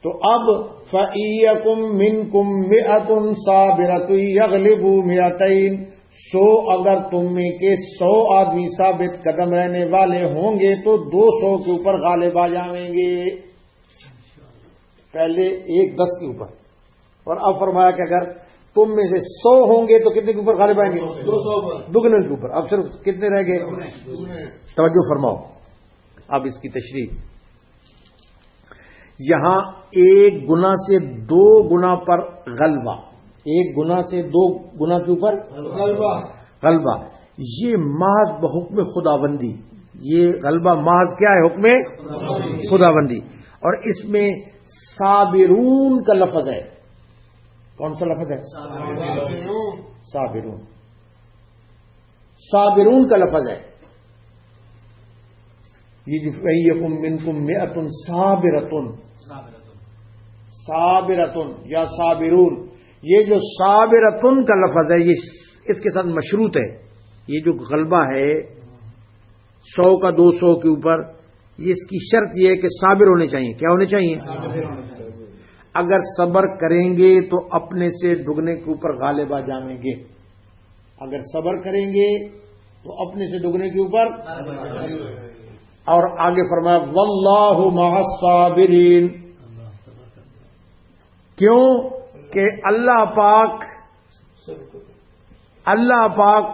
تو اب فَإِيَّكُمْ مِنْكُمْ مِئَةٌ صَابِرَةٌ يَغْلِبُوا مِئَتَيْنِ، سو اگر تم میں کے 100 آدمی ثابت قدم رہنے والے ہوں گے تو 200 کے اوپر غالب آ جائیں گے. پہلے 1 10 کے اوپر، اور اب فرمایا کہ اگر تم میں سے 100 ہوں گے تو کتنے کے اوپر غالب آئیں گے؟ 200 دگنے کے اوپر. اب صرف کتنے رہ گئے؟ توجہ فرماؤ. اب اس کی تشریح یہاں 1 گنا سے 2 گنا پر غلبہ، 1 گنا سے 2 گنا کے اوپر غلبہ، یہ محض بحکم خداوندی. یہ غلبہ محض کیا ہے؟ حکم خداوندی. اور اس میں صابرون کا لفظ ہے. کون سا لفظ ہے؟ صابرون. صابرون کا لفظ ہے. یہ جو فَإِيَّكُمْ مِنْكُمْ مِئَةٌ صَابِرَةٌ، صابرتن یا صابرون، یہ جو صابرتن کا لفظ ہے یہ اس کے ساتھ مشروط ہے. یہ جو غلبہ ہے 100 کا 200 کے اوپر، یہ اس کی شرط یہ ہے کہ صابر ہونے چاہیے. کیا ہونے چاہیے؟ اگر صبر کریں گے تو اپنے سے دگنے کے اوپر غالب آ جائیں گے. اگر صبر کریں گے تو اپنے سے دگنے کے اوپر. اور آگے فرمایا واللہ مع الصابرین، کیوں کہ اللہ پاک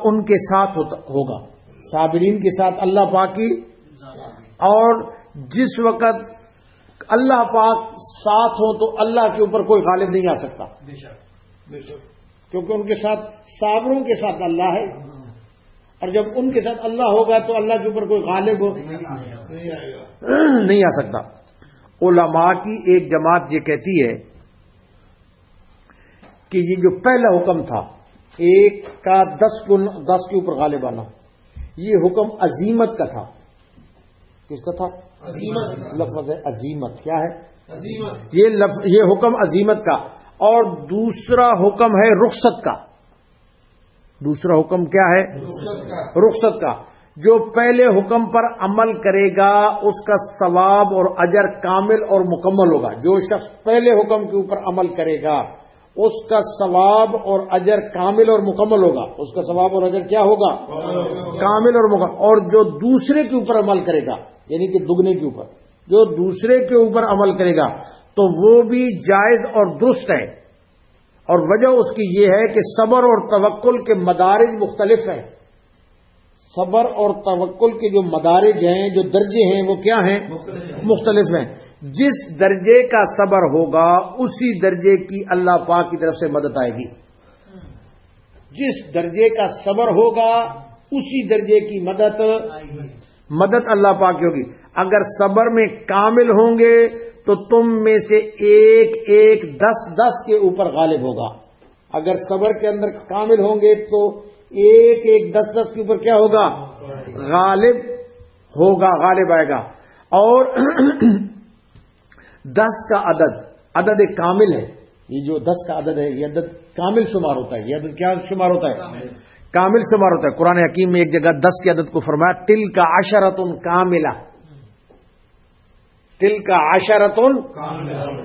ان کے ساتھ ہوگا. صابرین کے ساتھ اللہ پاک کی. اور جس وقت اللہ پاک ساتھ ہو تو اللہ کے اوپر کوئی غالب نہیں آ سکتا، کیونکہ ان کے ساتھ صابروں کے ساتھ اللہ ہے. اور جب ان کے ساتھ اللہ ہوگا تو اللہ کے اوپر کوئی غالب نہیں آ سکتا. علماء کی ایک جماعت یہ کہتی ہے کہ یہ جو پہلا حکم تھا 1 کا 10 کے اوپر غالب آنا، یہ حکم عزیمت کا تھا. کس کا تھا؟ عزیمت. لفظ ہے عزیمت. کیا ہے؟ عزیمت. یہ حکم عزیمت کا. اور دوسرا حکم ہے رخصت کا. دوسرا حکم کیا ہے؟ رخصت کا. جو پہلے حکم پر عمل کرے گا اس کا ثواب اور اجر کامل اور مکمل ہوگا. جو شخص پہلے حکم کے اوپر عمل کرے گا اس کا ثواب اور اجر کامل اور مکمل ہوگا. اس کا ثواب اور اجر کیا ہوگا؟ کامل اور مکمل. اور جو دوسرے کے اوپر عمل کرے گا، یعنی کہ دگنے کے اوپر، جو دوسرے کے اوپر عمل کرے گا تو وہ بھی جائز اور درست ہے. اور وجہ اس کی یہ ہے کہ صبر اور توکل کے مدارج مختلف ہیں. صبر اور توکل کے جو مدارج ہیں، جو درجے ہیں، وہ کیا ہیں؟ مختلف ہیں. جس درجے کا صبر ہوگا اسی درجے کی اللہ پاک کی طرف سے مدد آئے گی. جس درجے کا صبر ہوگا اسی درجے کی مدد اللہ پاک کی ہوگی. اگر صبر میں کامل ہوں گے تو تم میں سے 1 10 کے اوپر غالب ہوگا. اگر صبر کے اندر کامل ہوں گے تو 1 10 کے اوپر کیا ہوگا؟ غالب ہوگا، غالب آئے گا. اور 10 کا عدد ایک کامل ہے. یہ جو 10 کا عدد ہے یہ عدد کامل شمار ہوتا ہے. یہ عدد کیا شمار ہوتا ہے؟ کامل شمار ہوتا ہے. قرآن حکیم میں ایک جگہ 10 کے عدد کو فرمایا تلک عشرۃ کاملہ. تلک عشرۃ،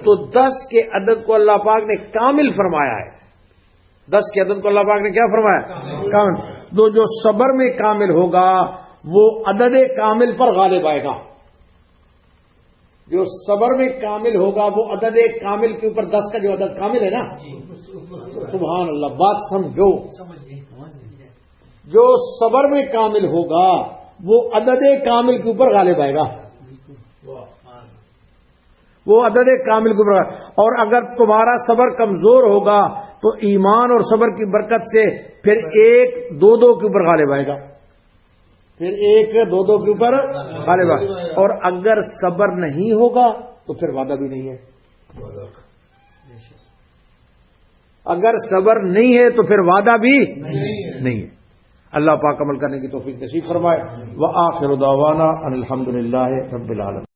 تو 10 کے عدد کو اللہ پاک نے کامل فرمایا ہے. 10 کے عدد کو اللہ پاک نے کیا فرمایا؟ کامل. جو صبر میں کامل ہوگا وہ عدد کامل پر غالب آئے گا. جو صبر میں کامل ہوگا وہ عدد کامل کے اوپر 10 کا جو عدد کامل ہے نا، سبحان اللہ، بات سمجھو. جو صبر میں کامل ہوگا وہ عدد کامل کے اوپر غالب آئے گا. وہ عدد کامل کے اوپر. اور اگر تمہارا صبر کمزور ہوگا تو ایمان اور صبر کی برکت سے پھر ایک دو کے اوپر غالب آئے گا، پھر ایک دو کے اوپر غالب آئے گا۔ اور اگر صبر نہیں ہوگا تو پھر وعدہ بھی نہیں ہے، اگر صبر نہیں ہے تو پھر وعدہ بھی نہیں ہے۔ اللہ پاک عمل کرنے کی توفیق نصیب فرمائے۔ وآخر دعوانا ان الحمد للہ رب العالمین۔